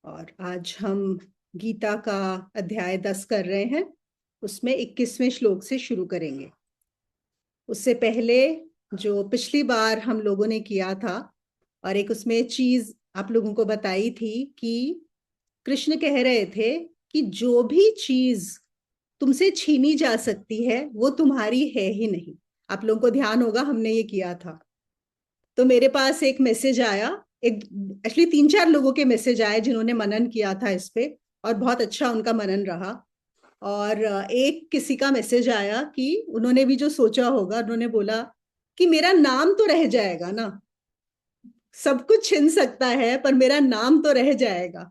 और आज हम गीता का अध्याय 10 कर रहे हैं। उसमें 21वें श्लोक से शुरू करेंगे। उससे पहले जो पिछली बार हम लोगों ने किया था और एक उसमें चीज आप लोगों को बताई थी कि कृष्ण कह रहे थे कि जो भी चीज तुमसे छीनी जा सकती है वो तुम्हारी है ही नहीं। आप लोगों को ध्यान होगा हमने ये किया था। तो मेरे पास एक मैसेज आया, एक एक्चुअली 3-4 लोगों के मैसेज आए जिन्होंने मनन किया था इस पे और बहुत अच्छा उनका मनन रहा। और एक किसी का मैसेज आया कि उन्होंने भी जो सोचा होगा, उन्होंने बोला कि मेरा नाम तो रह जाएगा ना, सब कुछ छिन सकता है पर मेरा नाम तो रह जाएगा।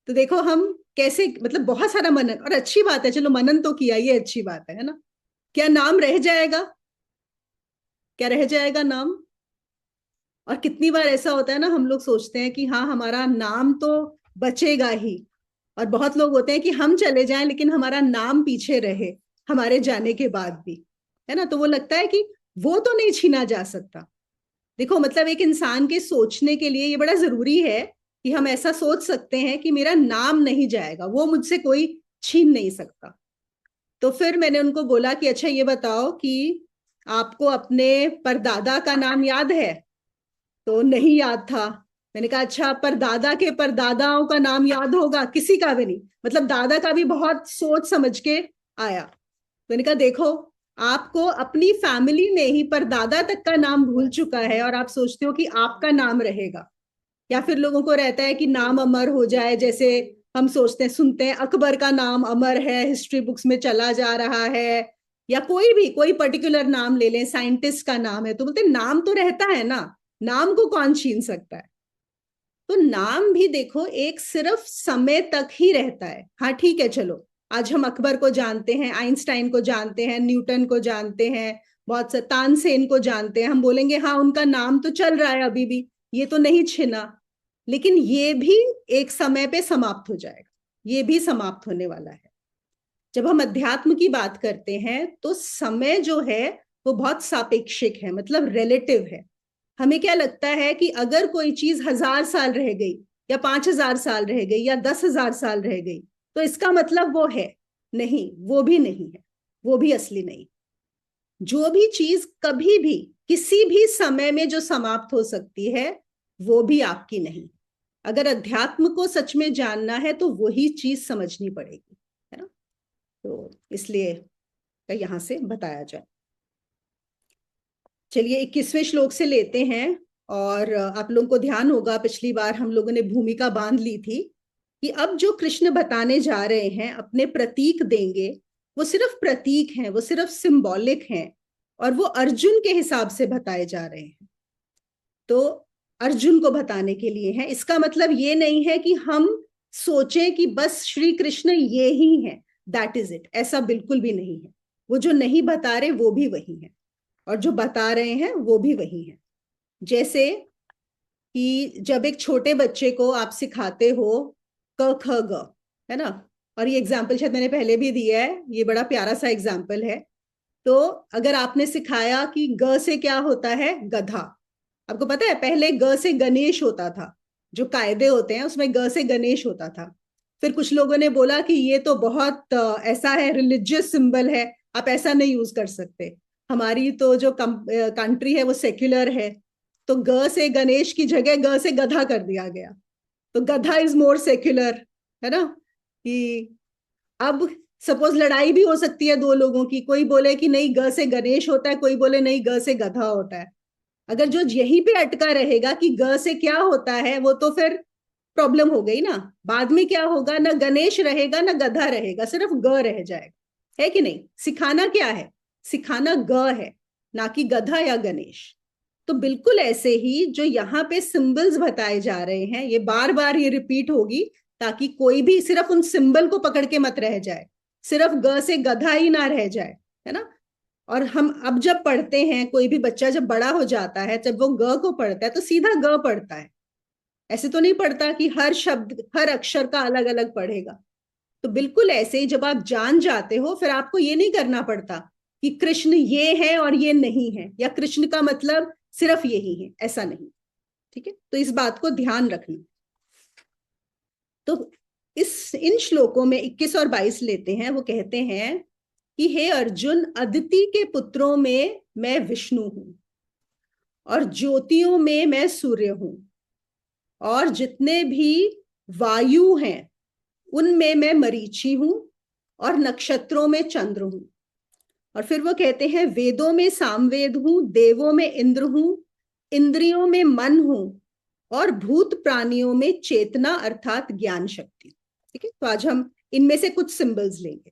तो देखो हम कैसे, मतलब बहुत सारा मनन, और अच्छी बात है, चलो मनन तो किया, ये अच्छी बात है ना। क्या नाम रह जाएगा? क्या रह जाएगा नाम? और कितनी बार ऐसा होता है ना, हम लोग सोचते हैं कि हाँ हमारा नाम तो बचेगा ही, और बहुत लोग होते हैं कि हम चले जाएं लेकिन हमारा नाम पीछे रहे हमारे जाने के बाद भी, है ना। तो वो लगता है कि वो तो नहीं छीना जा सकता। देखो मतलब एक इंसान के सोचने के लिए ये बड़ा जरूरी है कि हम ऐसा सोच सकते हैं कि मेरा नाम नहीं जाएगा, वो मुझसे कोई छीन नहीं सकता। तो फिर मैंने उनको बोला कि अच्छा ये बताओ कि आपको अपने परदादा का नाम याद है? तो नहीं याद था। मैंने कहा अच्छा, पर दादा के परदादाओं का नाम याद होगा? किसी का भी नहीं। मतलब दादा का भी बहुत सोच समझ के आया। मैंने कहा देखो, आपको अपनी फैमिली में ही परदादा तक का नाम भूल चुका है और आप सोचते हो कि आपका नाम रहेगा। या फिर लोगों को रहता है कि नाम अमर हो जाए, जैसे हम सोचते हैं, सुनते हैं अकबर का नाम अमर है, हिस्ट्री बुक्स में चला जा रहा है। या कोई भी कोई पर्टिकुलर नाम ले लें, साइंटिस्ट का नाम है तो बोलते हैं नाम तो रहता है ना, नाम को कौन छीन सकता है। तो नाम भी देखो एक सिर्फ समय तक ही रहता है। हाँ ठीक है, चलो आज हम अकबर को जानते हैं, आइंस्टाइन को जानते हैं, न्यूटन को जानते हैं, बहुत से तानसेन को जानते हैं, हम बोलेंगे हाँ उनका नाम तो चल रहा है अभी भी, ये तो नहीं छिना। लेकिन ये भी एक समय पे समाप्त हो जाएगा, ये भी समाप्त होने वाला है। जब हम अध्यात्म की बात करते हैं तो समय जो है वो बहुत सापेक्षिक है, मतलब रिलेटिव है। हमें क्या लगता है कि अगर कोई चीज 1000 साल रह गई या 5000 साल रह गई या 10,000 साल रह गई तो इसका मतलब वो है। नहीं, वो भी नहीं है, वो भी असली नहीं। जो भी चीज कभी भी किसी भी समय में जो समाप्त हो सकती है वो भी आपकी नहीं। अगर अध्यात्म को सच में जानना है तो वही चीज समझनी पड़ेगी, है ना। तो इसलिए यहां से बताया जाए। चलिए 21वें श्लोक से लेते हैं। और आप लोगों को ध्यान होगा पिछली बार हम लोगों ने भूमिका बांध ली थी कि अब जो कृष्ण बताने जा रहे हैं, अपने प्रतीक देंगे, वो सिर्फ प्रतीक हैं, वो सिर्फ सिंबॉलिक हैं, और वो अर्जुन के हिसाब से बताए जा रहे हैं। तो अर्जुन को बताने के लिए है। इसका मतलब ये नहीं है कि हम सोचें कि बस श्री कृष्ण ये ही है, दैट इज इट, ऐसा बिल्कुल भी नहीं है। वो जो नहीं बता रहे वो भी वही है, और जो बता रहे हैं वो भी वही है। जैसे कि जब एक छोटे बच्चे को आप सिखाते हो क ख ग, है ना। और ये एग्जाम्पल शायद मैंने पहले भी दिया है, ये बड़ा प्यारा सा एग्जाम्पल है। तो अगर आपने सिखाया कि ग से क्या होता है, गधा। आपको पता है पहले ग से गणेश होता था, जो कायदे होते हैं उसमें ग से गणेश होता था। फिर कुछ लोगों ने बोला कि ये तो बहुत ऐसा है, रिलीजियस सिंबल है, आप ऐसा नहीं यूज कर सकते। हमारी तो जो कंट्री है वो सेक्युलर है, तो ग से गणेश की जगह ग से गधा कर दिया गया। तो गधा इज मोर सेक्युलर, है ना। कि अब सपोज लड़ाई भी हो सकती है दो लोगों की, कोई बोले कि नहीं ग से गणेश होता है, कोई बोले नहीं ग से गधा होता है। अगर जो यहीं पे अटका रहेगा कि ग से क्या होता है, वो तो फिर प्रॉब्लम हो गई ना। बाद में क्या होगा, ना गणेश रहेगा ना गधा रहेगा, सिर्फ ग रह जाएगा, है कि नहीं। सिखाना क्या है, सिखाना ग है, ना कि गधा या गणेश। तो बिल्कुल ऐसे ही जो यहाँ पे सिंबल्स बताए जा रहे हैं, ये बार बार ये रिपीट होगी ताकि कोई भी सिर्फ उन सिंबल को पकड़ के मत रह जाए, सिर्फ ग से गधा ही ना रह जाए, है ना। और हम अब जब पढ़ते हैं, कोई भी बच्चा जब बड़ा हो जाता है, जब वो ग को पढ़ता है तो सीधा ग पढ़ता है, ऐसे तो नहीं पढ़ता कि हर शब्द हर अक्षर का अलग अलग पढ़ेगा। तो बिल्कुल ऐसे ही जब आप जान जाते हो, फिर आपको ये नहीं करना पड़ता कि कृष्ण ये है और ये नहीं है, या कृष्ण का मतलब सिर्फ यही है, ऐसा नहीं। ठीक है, तो इस बात को ध्यान रखना। तो इन श्लोकों में 21 और 22 लेते हैं। वो कहते हैं कि हे अर्जुन, अदिति के पुत्रों में मैं विष्णु हूं, और ज्योतियों में मैं सूर्य हूं, और जितने भी वायु हैं उनमें मैं मरीचि हूं, और नक्षत्रों में चंद्र हूं। और फिर वो कहते हैं वेदों में सामवेद हूं, देवों में इंद्र हूं, इंद्रियों में मन हूं, और भूत प्राणियों में चेतना अर्थात ज्ञान शक्ति। ठीक है, तो आज हम इनमें से कुछ सिंबल्स लेंगे।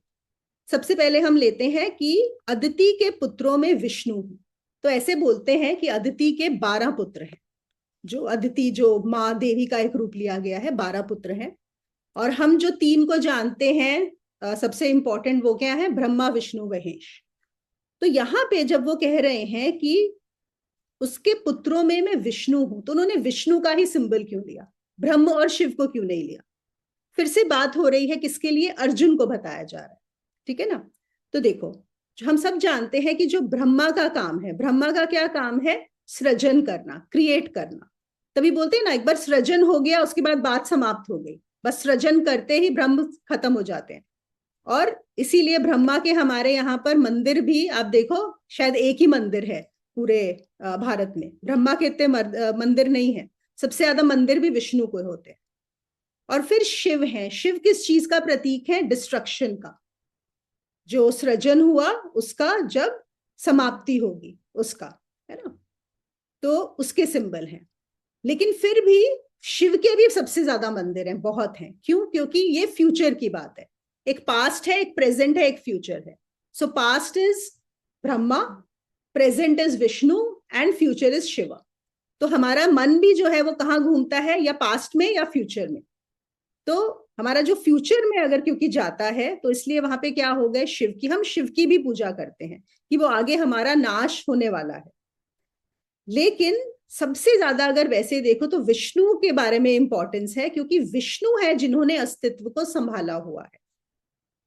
सबसे पहले हम लेते हैं कि अदिति के पुत्रों में विष्णु हूं। तो ऐसे बोलते हैं कि अदिति के 12 पुत्र हैं। जो अदिति, जो माँ देवी का एक रूप लिया गया है, 12 पुत्र हैं। और हम जो 3 को जानते हैं, सबसे इंपॉर्टेंट वो क्या है, ब्रह्मा विष्णु महेश। तो यहाँ पे जब वो कह रहे हैं कि उसके पुत्रों में मैं विष्णु हूं, तो उन्होंने विष्णु का ही सिंबल क्यों लिया, ब्रह्म और शिव को क्यों नहीं लिया? फिर से बात हो रही है किसके लिए, अर्जुन को बताया जा रहा है। ठीक है ना। तो देखो, हम सब जानते हैं कि जो ब्रह्मा का काम है, ब्रह्मा का क्या काम है, सृजन करना, क्रिएट करना। तभी बोलते हैं ना, एक बार सृजन हो गया उसके बाद बात समाप्त हो गई, बस सृजन करते ही ब्रह्म खत्म हो जाते हैं। और इसीलिए ब्रह्मा के हमारे यहाँ पर मंदिर भी आप देखो, शायद एक ही मंदिर है पूरे भारत में। ब्रह्मा के इतने मंदिर नहीं है, सबसे ज्यादा मंदिर भी विष्णु को होते हैं। और फिर शिव है। शिव किस चीज का प्रतीक है, डिस्ट्रक्शन का। जो सृजन हुआ उसका जब समाप्ति होगी उसका, है ना, तो उसके सिंबल हैं। लेकिन फिर भी शिव के भी सबसे ज्यादा मंदिर हैं, बहुत हैं। क्यों? क्योंकि ये फ्यूचर की बात है। एक पास्ट है, एक प्रेजेंट है, एक फ्यूचर है। So past is Brahma, present is Vishnu, and future is Shiva. तो हमारा मन भी जो है वो कहाँ घूमता है, या पास्ट में या फ्यूचर में। तो हमारा जो फ्यूचर में अगर क्योंकि जाता है, तो इसलिए वहां पे क्या हो गए, शिव की, हम शिव की भी पूजा करते हैं कि वो आगे हमारा नाश होने वाला है। लेकिन सबसे ज्यादा अगर वैसे देखो तो विष्णु के बारे में इंपॉर्टेंस है, क्योंकि विष्णु है जिन्होंने अस्तित्व को संभाला हुआ है।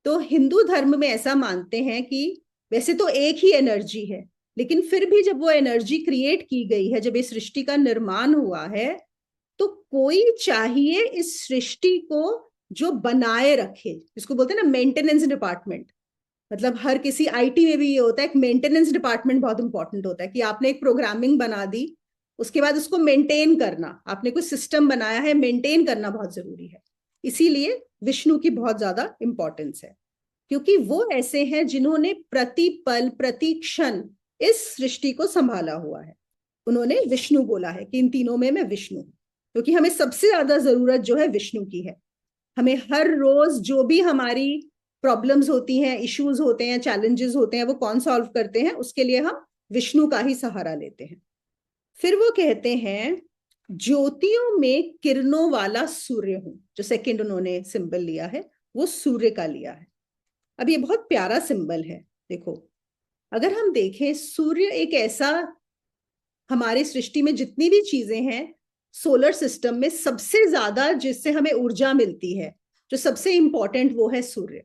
तो हिंदू धर्म में ऐसा मानते हैं कि वैसे तो एक ही एनर्जी है, लेकिन फिर भी जब वो एनर्जी क्रिएट की गई है, जब इस सृष्टि का निर्माण हुआ है, तो कोई चाहिए इस सृष्टि को जो बनाए रखे, जिसको बोलते हैं ना मेंटेनेंस डिपार्टमेंट। मतलब हर किसी आईटी में भी ये होता है, एक मेंटेनेंस डिपार्टमेंट बहुत इंपॉर्टेंट होता है कि आपने एक प्रोग्रामिंग बना दी, उसके बाद उसको मेंटेन करना, आपने कोई सिस्टम बनाया है, मेंटेन करना बहुत जरूरी है। इसीलिए विष्णु की बहुत ज्यादा इंपॉर्टेंस है, क्योंकि वो ऐसे हैं जिन्होंने प्रति पल प्रति क्षण इस सृष्टि को संभाला हुआ है। उन्होंने विष्णु बोला है कि इन तीनों में मैं विष्णु हूं, क्योंकि हमें सबसे ज्यादा जरूरत जो है विष्णु की है। हमें हर रोज जो भी हमारी प्रॉब्लम्स होती हैं, इश्यूज होते हैं, चैलेंजेस होते हैं, वो कौन सॉल्व करते हैं, उसके लिए हम विष्णु का ही सहारा लेते हैं। फिर वो कहते हैं ज्योतियों में किरणों वाला सूर्य हूं। जो सेकंड उन्होंने सिंबल लिया है वो सूर्य का लिया है। अब ये बहुत प्यारा सिंबल है। देखो, अगर हम देखें, सूर्य एक ऐसा, हमारी सृष्टि में जितनी भी चीजें हैं, सोलर सिस्टम में सबसे ज्यादा जिससे हमें ऊर्जा मिलती है, जो सबसे इंपॉर्टेंट, वो है सूर्य।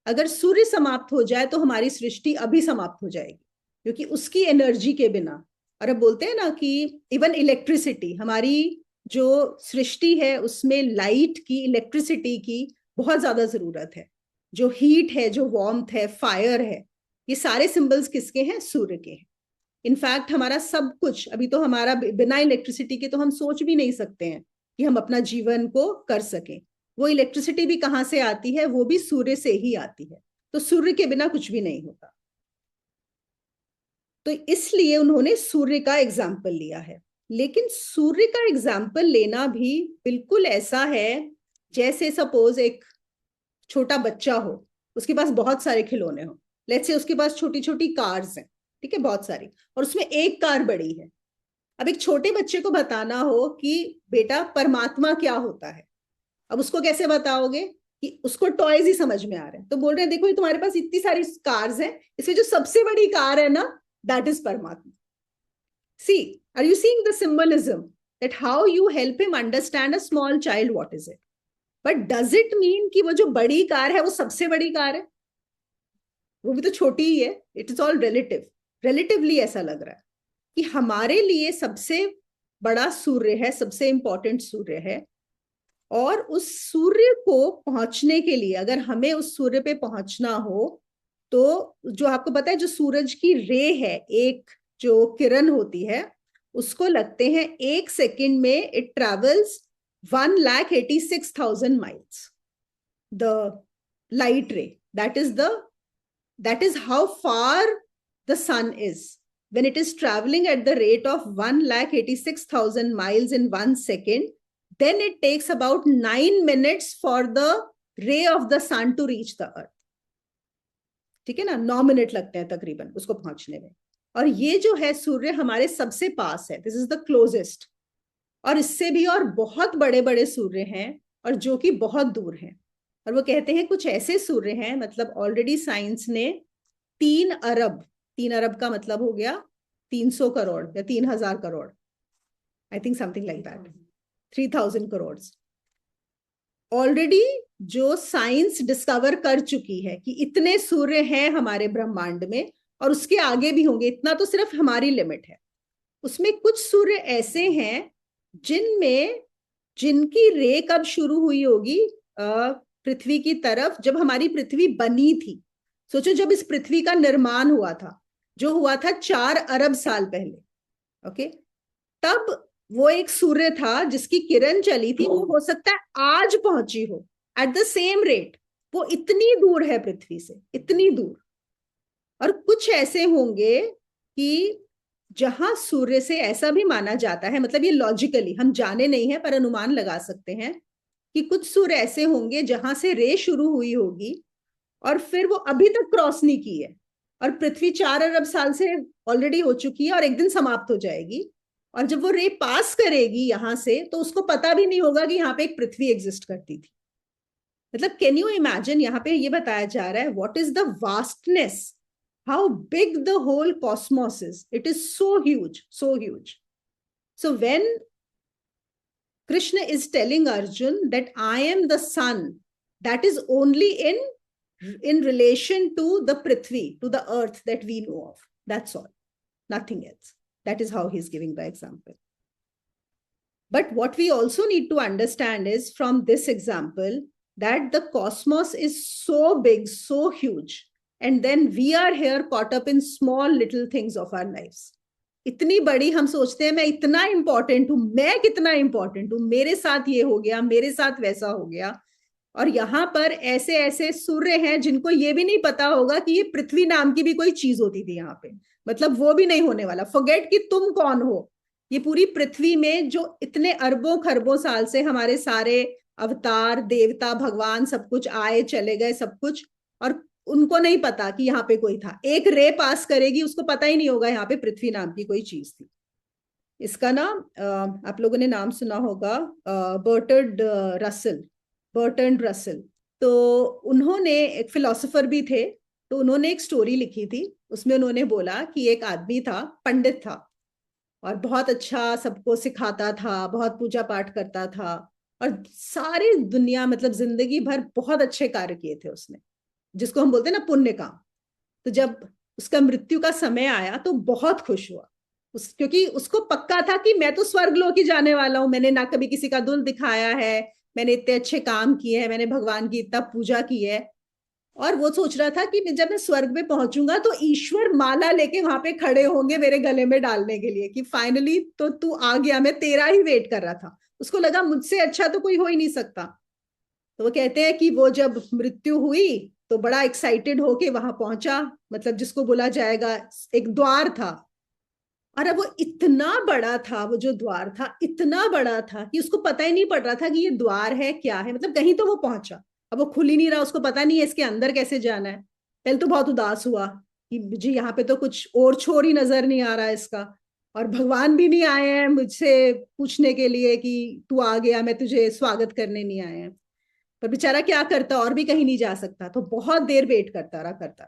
अगर सूर्य समाप्त हो जाए तो हमारी सृष्टि अभी समाप्त हो जाएगी, क्योंकि उसकी एनर्जी के बिना। और अब बोलते हैं ना कि इवन इलेक्ट्रिसिटी, हमारी जो सृष्टि है उसमें लाइट की, इलेक्ट्रिसिटी की बहुत ज्यादा जरूरत है। जो हीट है, जो वार्मथ है, फायर है, ये सारे सिंबल्स किसके हैं, सूर्य के हैं। इनफैक्ट हमारा सब कुछ, अभी तो हमारा बिना इलेक्ट्रिसिटी के तो हम सोच भी नहीं सकते हैं कि हम अपना जीवन को कर सकें। वो इलेक्ट्रिसिटी भी कहाँ से आती है, वो भी सूर्य से ही आती है। तो सूर्य के बिना कुछ भी नहीं होता। तो इसलिए उन्होंने सूर्य का एग्जाम्पल लिया है। लेकिन सूर्य का एग्जाम्पल लेना भी बिल्कुल ऐसा है जैसे सपोज एक छोटा बच्चा हो, उसके पास बहुत सारे खिलौने हो। लेट्स से उसके पास छोटी छोटी कार्स हैं, ठीक है, बहुत सारी, और उसमें एक कार बड़ी है। अब एक छोटे बच्चे को बताना हो कि बेटा परमात्मा क्या होता है, अब उसको कैसे बताओगे? कि उसको टॉयज ही समझ में आ रहे हैं, तो बोल रहे हैं देखो ये तुम्हारे पास इतनी सारी कार्स हैं, इसमें जो सबसे बड़ी कार है ना, दैट इज परमात्मा। See, are you seeing the symbolism, that how you help him understand a small child what is it? But does it mean कि वो जो बड़ी कार है वो सबसे बड़ी कार है? वो भी तो छोटी ही है। It is all relative. Relatively ऐसा लग रहा है कि हमारे लिए सबसे बड़ा सूर्य है, सबसे इंपॉर्टेंट सूर्य है, और उस सूर्य को पहुंचने के लिए, अगर हमें उस सूर्य पे पहुंचना हो, तो जो आपको पता है जो सूरज की रे है, एक जो किरण होती है, उसको लगते हैं 1 सेकेंड में it travels 1,86,000 miles. The light रे, that is how far the sun is. When it is traveling at the rate of 1,86,000 miles in 1 second, then it takes about 9 minutes for the ray of the sun to reach the earth. ठीक है ना, 9 minute लगते हैं तकरीबन उसको पहुंचने में. और ये जो है सूर्य हमारे सबसे पास है, दिस इज द क्लोजेस्ट. और इससे भी और बहुत बड़े बड़े सूर्य हैं और जो कि बहुत दूर हैं. और वो कहते हैं कुछ ऐसे सूर्य हैं, मतलब ऑलरेडी साइंस ने 3 अरब का मतलब हो गया 300 करोड़ या 3,000 crore, I think something like that, 3,000 crore already जो साइंस डिस्कवर कर चुकी है कि इतने सूर्य हैं हमारे ब्रह्मांड में, और उसके आगे भी होंगे. इतना तो सिर्फ हमारी लिमिट है. उसमें कुछ सूर्य ऐसे हैं जिनकी रे कब शुरू हुई होगी पृथ्वी की तरफ, जब हमारी पृथ्वी बनी थी. सोचो जब इस पृथ्वी का निर्माण हुआ था, जो हुआ था 4 अरब साल पहले, ओके, तब वो एक सूर्य था जिसकी किरण चली थी, वो हो सकता है आज पहुंची हो एट द सेम रेट. वो इतनी दूर है पृथ्वी से, इतनी दूर. और कुछ ऐसे होंगे कि जहां सूर्य से ऐसा भी माना जाता है, मतलब ये लॉजिकली हम जाने नहीं है पर अनुमान लगा सकते हैं कि कुछ सूर्य ऐसे होंगे जहां से रे शुरू हुई होगी और फिर वो अभी तक क्रॉस नहीं की है, और पृथ्वी 4 अरब साल से ऑलरेडी हो चुकी है और एक दिन समाप्त हो जाएगी. और जब वो रे पास करेगी यहां से, तो उसको पता भी नहीं होगा कि यहाँ पे एक पृथ्वी एग्जिस्ट करती थी. मतलब कैन यू इमेजिन, यहाँ पे ये बताया जा रहा है what is the vastness, how big the whole cosmos is. It is so huge, so huge. So when Krishna is telling Arjun that I am the sun, that is only in relation to the Prithvi, to the earth that we know of. That's all, nothing else. That is how he's giving the example. But what we also need to understand is from this example that the cosmos is so big, so huge, and then we are here caught up in small little things of our lives. इतनी बड़ी हम सोचते हैं मैं इतना important हूं, मैं कितना इंपॉर्टेंट हूं, मेरे साथ ये हो गया, मेरे साथ वैसा हो गया. और यहाँ पर ऐसे ऐसे सूर्य हैं जिनको ये भी नहीं पता होगा कि ये पृथ्वी नाम की भी कोई चीज होती थी यहाँ पे. मतलब वो भी नहीं होने वाला. फॉरगेट कि तुम कौन हो. ये पूरी पृथ्वी में जो इतने अरबों खरबों साल से हमारे सारे अवतार, देवता, भगवान, सब कुछ आए चले गए, सब कुछ, और उनको नहीं पता कि यहाँ पे कोई था. एक रे पास करेगी, उसको पता ही नहीं होगा यहाँ पे पृथ्वी नाम की कोई चीज थी. इसका ना आप लोगों ने नाम सुना होगा, बर्टर्ड रसल. तो उन्होंने, एक फिलोसोफर भी थे, तो उन्होंने एक स्टोरी लिखी थी. उसमें उन्होंने बोला कि एक आदमी था, पंडित था, और बहुत अच्छा सबको सिखाता था, बहुत पूजा पाठ करता था, और सारी दुनिया, मतलब जिंदगी भर बहुत अच्छे कार्य किए थे उसने, जिसको हम बोलते हैं ना पुण्य काम. तो जब उसका मृत्यु का समय आया तो बहुत खुश हुआ, क्योंकि उसको पक्का था कि मैं तो स्वर्गलोक ही जाने वाला हूं. मैंने ना कभी किसी का दुल दिखाया है, मैंने इतने अच्छे काम किए हैं, मैंने भगवान की इतना पूजा की है. और वो सोच रहा था कि जब मैं स्वर्ग में पहुंचूंगा तो ईश्वर माला लेके वहां पे खड़े होंगे मेरे गले में डालने के लिए कि फाइनली तो तू आ गया, मैं तेरा ही वेट कर रहा था. उसको लगा मुझसे अच्छा तो कोई हो ही नहीं सकता. तो वो कहते हैं कि वो जब मृत्यु हुई तो बड़ा एक्साइटेड होके वहां पहुंचा, मतलब जिसको बोला जाएगा एक द्वार था. और अब वो इतना बड़ा था, वो जो द्वार था इतना बड़ा था कि उसको पता ही नहीं पड़ रहा था कि ये द्वार है क्या है. मतलब कहीं तो वो पहुंचा, अब वो खुल ही नहीं रहा, उसको पता नहीं है इसके अंदर कैसे जाना है. पहले तो बहुत उदास हुआ कि मुझे यहाँ पे तो कुछ और छोर ही नजर नहीं आ रहा है इसका, और भगवान भी नहीं आए हैं मुझसे पूछने के लिए कि तू आ गया, मैं तुझे स्वागत करने नहीं आया है. पर बेचारा क्या करता, और भी कहीं नहीं जा सकता. तो बहुत देर वेट करता रहा.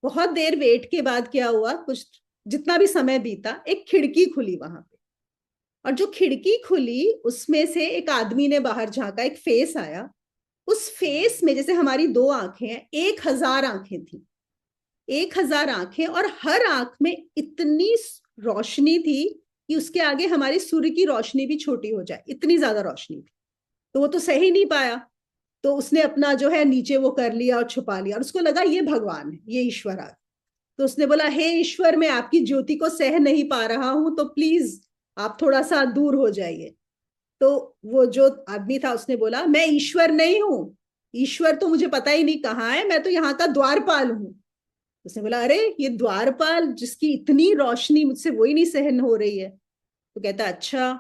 बहुत देर वेट के बाद क्या हुआ, कुछ जितना भी समय बीता, एक खिड़की खुली वहां पे. और जो खिड़की खुली उसमें से एक आदमी ने बाहर झांका, एक फेस आया. उस फेस में जैसे हमारी 2 आंखें हैं, 1,000 आंखें थी, 1,000 आंखें, और हर आंख में इतनी रोशनी थी कि उसके आगे हमारी सूर्य की रोशनी भी छोटी हो जाए, इतनी ज्यादा रोशनी थी. तो वो तो सह ही नहीं पाया, तो उसने अपना जो है नीचे वो कर लिया और छुपा लिया, और उसको लगा ये भगवान है, ये ईश्वर आ गया। तो उसने बोला, हे ईश्वर, मैं आपकी ज्योति को सह नहीं पा रहा हूं, तो प्लीज आप थोड़ा सा दूर हो जाइए। तो वो जो आदमी था उसने बोला, मैं ईश्वर नहीं हूं, ईश्वर तो मुझे पता ही नहीं कहाँ है, मैं तो यहाँ का द्वारपाल हूँ। उसने बोला, अरे ये द्वारपाल जिसकी इतनी रोशनी, मुझसे वही नहीं सहन हो रही है। तो कहता, अच्छा।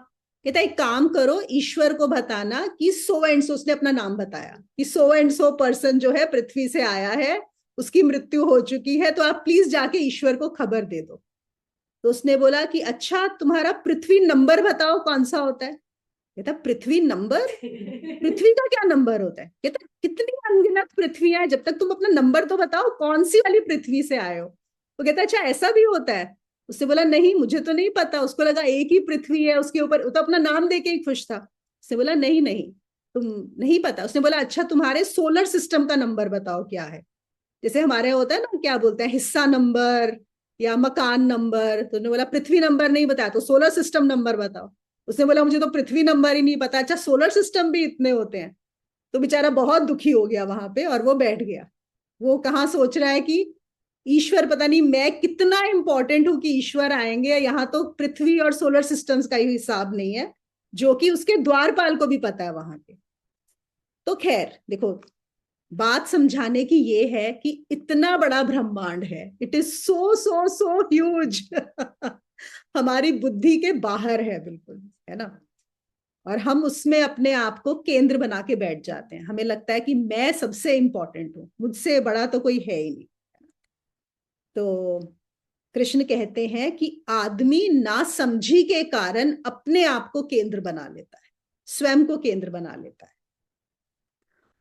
कहता, एक काम करो, ईश्वर को बताना कि सो एंड सो, उसने अपना नाम बताया कि सो एंड सो पर्सन जो है पृथ्वी से आया है, उसकी मृत्यु हो चुकी है, तो आप प्लीज जाके ईश्वर को खबर दे दो। तो उसने बोला कि अच्छा, तुम्हारा पृथ्वी नंबर बताओ कौन सा होता है। कहता, पृथ्वी नंबर? पृथ्वी का क्या नंबर होता है? कहता, कितनी अनगिनत पृथ्वियां हैं, जब तक तुम अपना नंबर तो बताओ कौन सी वाली पृथ्वी से आए हो। तो कहता, अच्छा ऐसा भी होता है। उसने बोला, नहीं मुझे तो नहीं पता। उसको लगा एक ही पृथ्वी है, उसके ऊपर तो अपना नाम दे के ही खुश था। उसने बोला, नहीं नहीं, तुम नहीं पता। उसने बोला, अच्छा तुम्हारे सोलर सिस्टम का नंबर बताओ क्या है। जैसे हमारे होता है ना, क्या बोलते हैं, हिस्सा नंबर या मकान नंबर। तो उन्होंने बोला, पृथ्वी नंबर नहीं बताया, तो सोलर सिस्टम नंबर बताओ। उसने बोला, मुझे तो पृथ्वी नंबर ही नहीं पता। अच्छा, सोलर सिस्टम भी इतने होते हैं। तो बेचारा बहुत दुखी हो गया वहां पे, और वो बैठ गया। वो कहाँ सोच रहा है कि ईश्वर, पता नहीं मैं कितना इंपॉर्टेंट हूं कि ईश्वर आएंगे, यहाँ तो पृथ्वी और सोलर सिस्टम्स का ही हिसाब नहीं है, जो कि उसके द्वारपाल को भी पता है वहां पे। तो खैर देखो, बात समझाने की ये है कि इतना बड़ा ब्रह्मांड है, it is so so so huge. हमारी बुद्धि के बाहर है बिल्कुल, है ना। और हम उसमें अपने आप को केंद्र बना के बैठ जाते हैं, हमें लगता है कि मैं सबसे इंपॉर्टेंट हूं, मुझसे बड़ा तो कोई है ही नहीं। तो कृष्ण कहते हैं कि आदमी ना समझी के कारण अपने आप को केंद्र बना लेता है, स्वयं को केंद्र बना लेता है,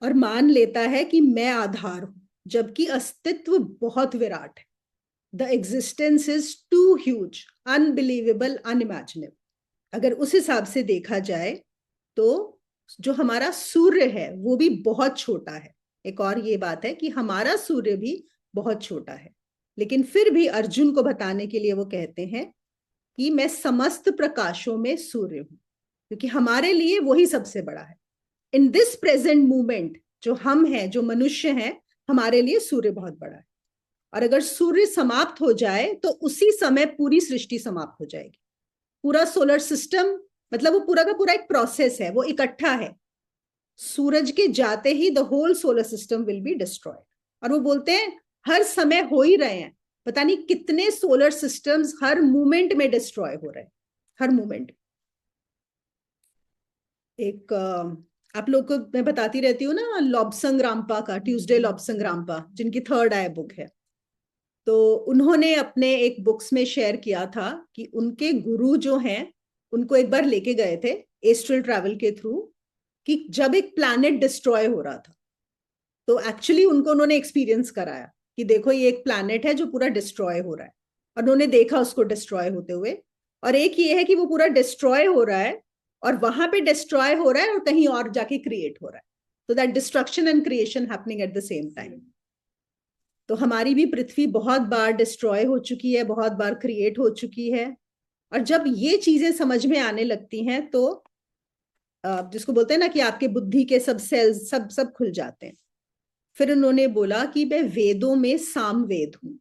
और मान लेता है कि मैं आधार हूं, जबकि अस्तित्व बहुत विराट है। The existence is too huge, unbelievable, unimaginable. अगर उस हिसाब से देखा जाए तो जो हमारा सूर्य है वो भी बहुत छोटा है। एक और ये बात है कि हमारा सूर्य भी बहुत छोटा है, लेकिन फिर भी अर्जुन को बताने के लिए वो कहते हैं कि मैं समस्त प्रकाशों में सूर्य हूं, क्योंकि हमारे लिए वही सबसे बड़ा है। इन दिस प्रेजेंट मूवमेंट, जो हम हैं, जो मनुष्य हैं, हमारे लिए सूर्य बहुत बड़ा है। और अगर सूर्य समाप्त हो जाए तो उसी समय पूरी सृष्टि समाप्त हो जाएगी। पूरा सोलर सिस्टम, मतलब वो पूरा का पूरा एक प्रोसेस है, वो इकट्ठा है। सूरज के जाते ही the whole solar system will be destroyed. और वो बोलते हैं हर समय हो ही रहे हैं, पता नहीं कितने सोलर सिस्टम्स हर मोमेंट में डिस्ट्रॉय हो रहे हैं, हर मोमेंट। एक आप लोग को मैं बताती रहती हूँ ना, लॉब्संग रामपा का, ट्यूसडे लॉब्संग रामपा, जिनकी थर्ड आई बुक है। तो उन्होंने अपने एक बुक्स में शेयर किया था कि उनके गुरु जो हैं, उनको एक बार लेके गए थे एस्ट्रल ट्रैवल के थ्रू, कि जब एक प्लैनेट डिस्ट्रॉय हो रहा था, तो एक्चुअली उनको उन्होंने एक्सपीरियंस कराया कि देखो ये एक प्लैनेट है जो पूरा डिस्ट्रॉय हो रहा है, और उन्होंने देखा उसको डिस्ट्रॉय होते हुए। और एक ये है कि वो पूरा डिस्ट्रॉय हो रहा है, और वहां पे डिस्ट्रॉय हो रहा है और कहीं और जाके क्रिएट हो रहा है। तो that destruction and creation happening at the same time. तो हमारी भी पृथ्वी बहुत बार डिस्ट्रॉय हो चुकी है, बहुत बार क्रिएट हो चुकी है। और जब ये चीजें समझ में आने लगती हैं तो जिसको बोलते हैं ना कि आपके बुद्धि के सब सेल्स सब सब खुल जाते हैं। फिर उन्होंने बोला कि मैं वेदों में सामवेद हूं।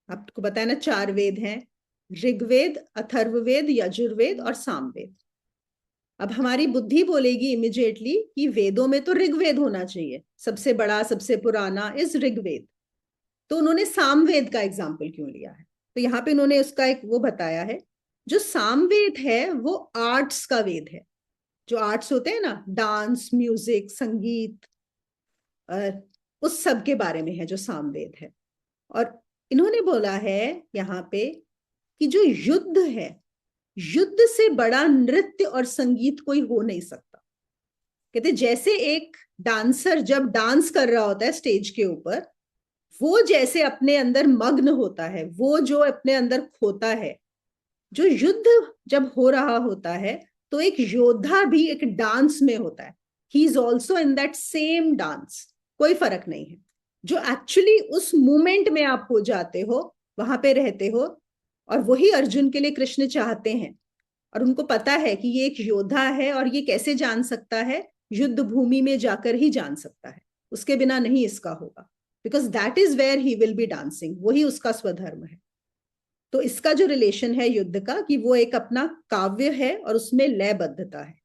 आपको बताया ना, 4 वेद हैं, ऋग्वेद, अथर्ववेद, यजुर्वेद और सामवेद। अब हमारी बुद्धि बोलेगी इमिजिएटली कि वेदों में तो ऋग्वेद होना चाहिए, सबसे बड़ा सबसे पुराना इज ऋग्वेद। तो उन्होंने सामवेद का एग्जाम्पल क्यों लिया है? तो यहाँ पे उन्होंने उसका एक वो बताया है, जो सामवेद है वो आर्ट्स का वेद है। जो आर्ट्स होते हैं ना, डांस, म्यूजिक, संगीत, उस सब के बारे में है जो सामवेद है। और इन्होंने बोला है यहाँ पे कि जो युद्ध है, युद्ध से बड़ा नृत्य और संगीत कोई हो नहीं सकता। कहते जैसे एक डांसर जब डांस कर रहा होता है स्टेज के ऊपर, वो जैसे अपने अंदर मग्न होता है, वो जो अपने अंदर खोता है, जो युद्ध जब हो रहा होता है तो एक योद्धा भी एक डांस में होता है, he is also in that same dance. कोई फर्क नहीं है, जो एक्चुअली उस मोमेंट में आप हो जाते हो, वहां पे रहते हो। और वही अर्जुन के लिए कृष्ण चाहते हैं। और उनको पता है कि ये एक योद्धा है, और ये कैसे जान सकता है युद्ध भूमि में जाकर ही जान सकता है, उसके बिना नहीं इसका होगा, because that is where he will be dancing, वही उसका स्वधर्म है। तो इसका जो रिलेशन है युद्ध का, कि वो एक अपना काव्य है और उसमें लयबद्धता है।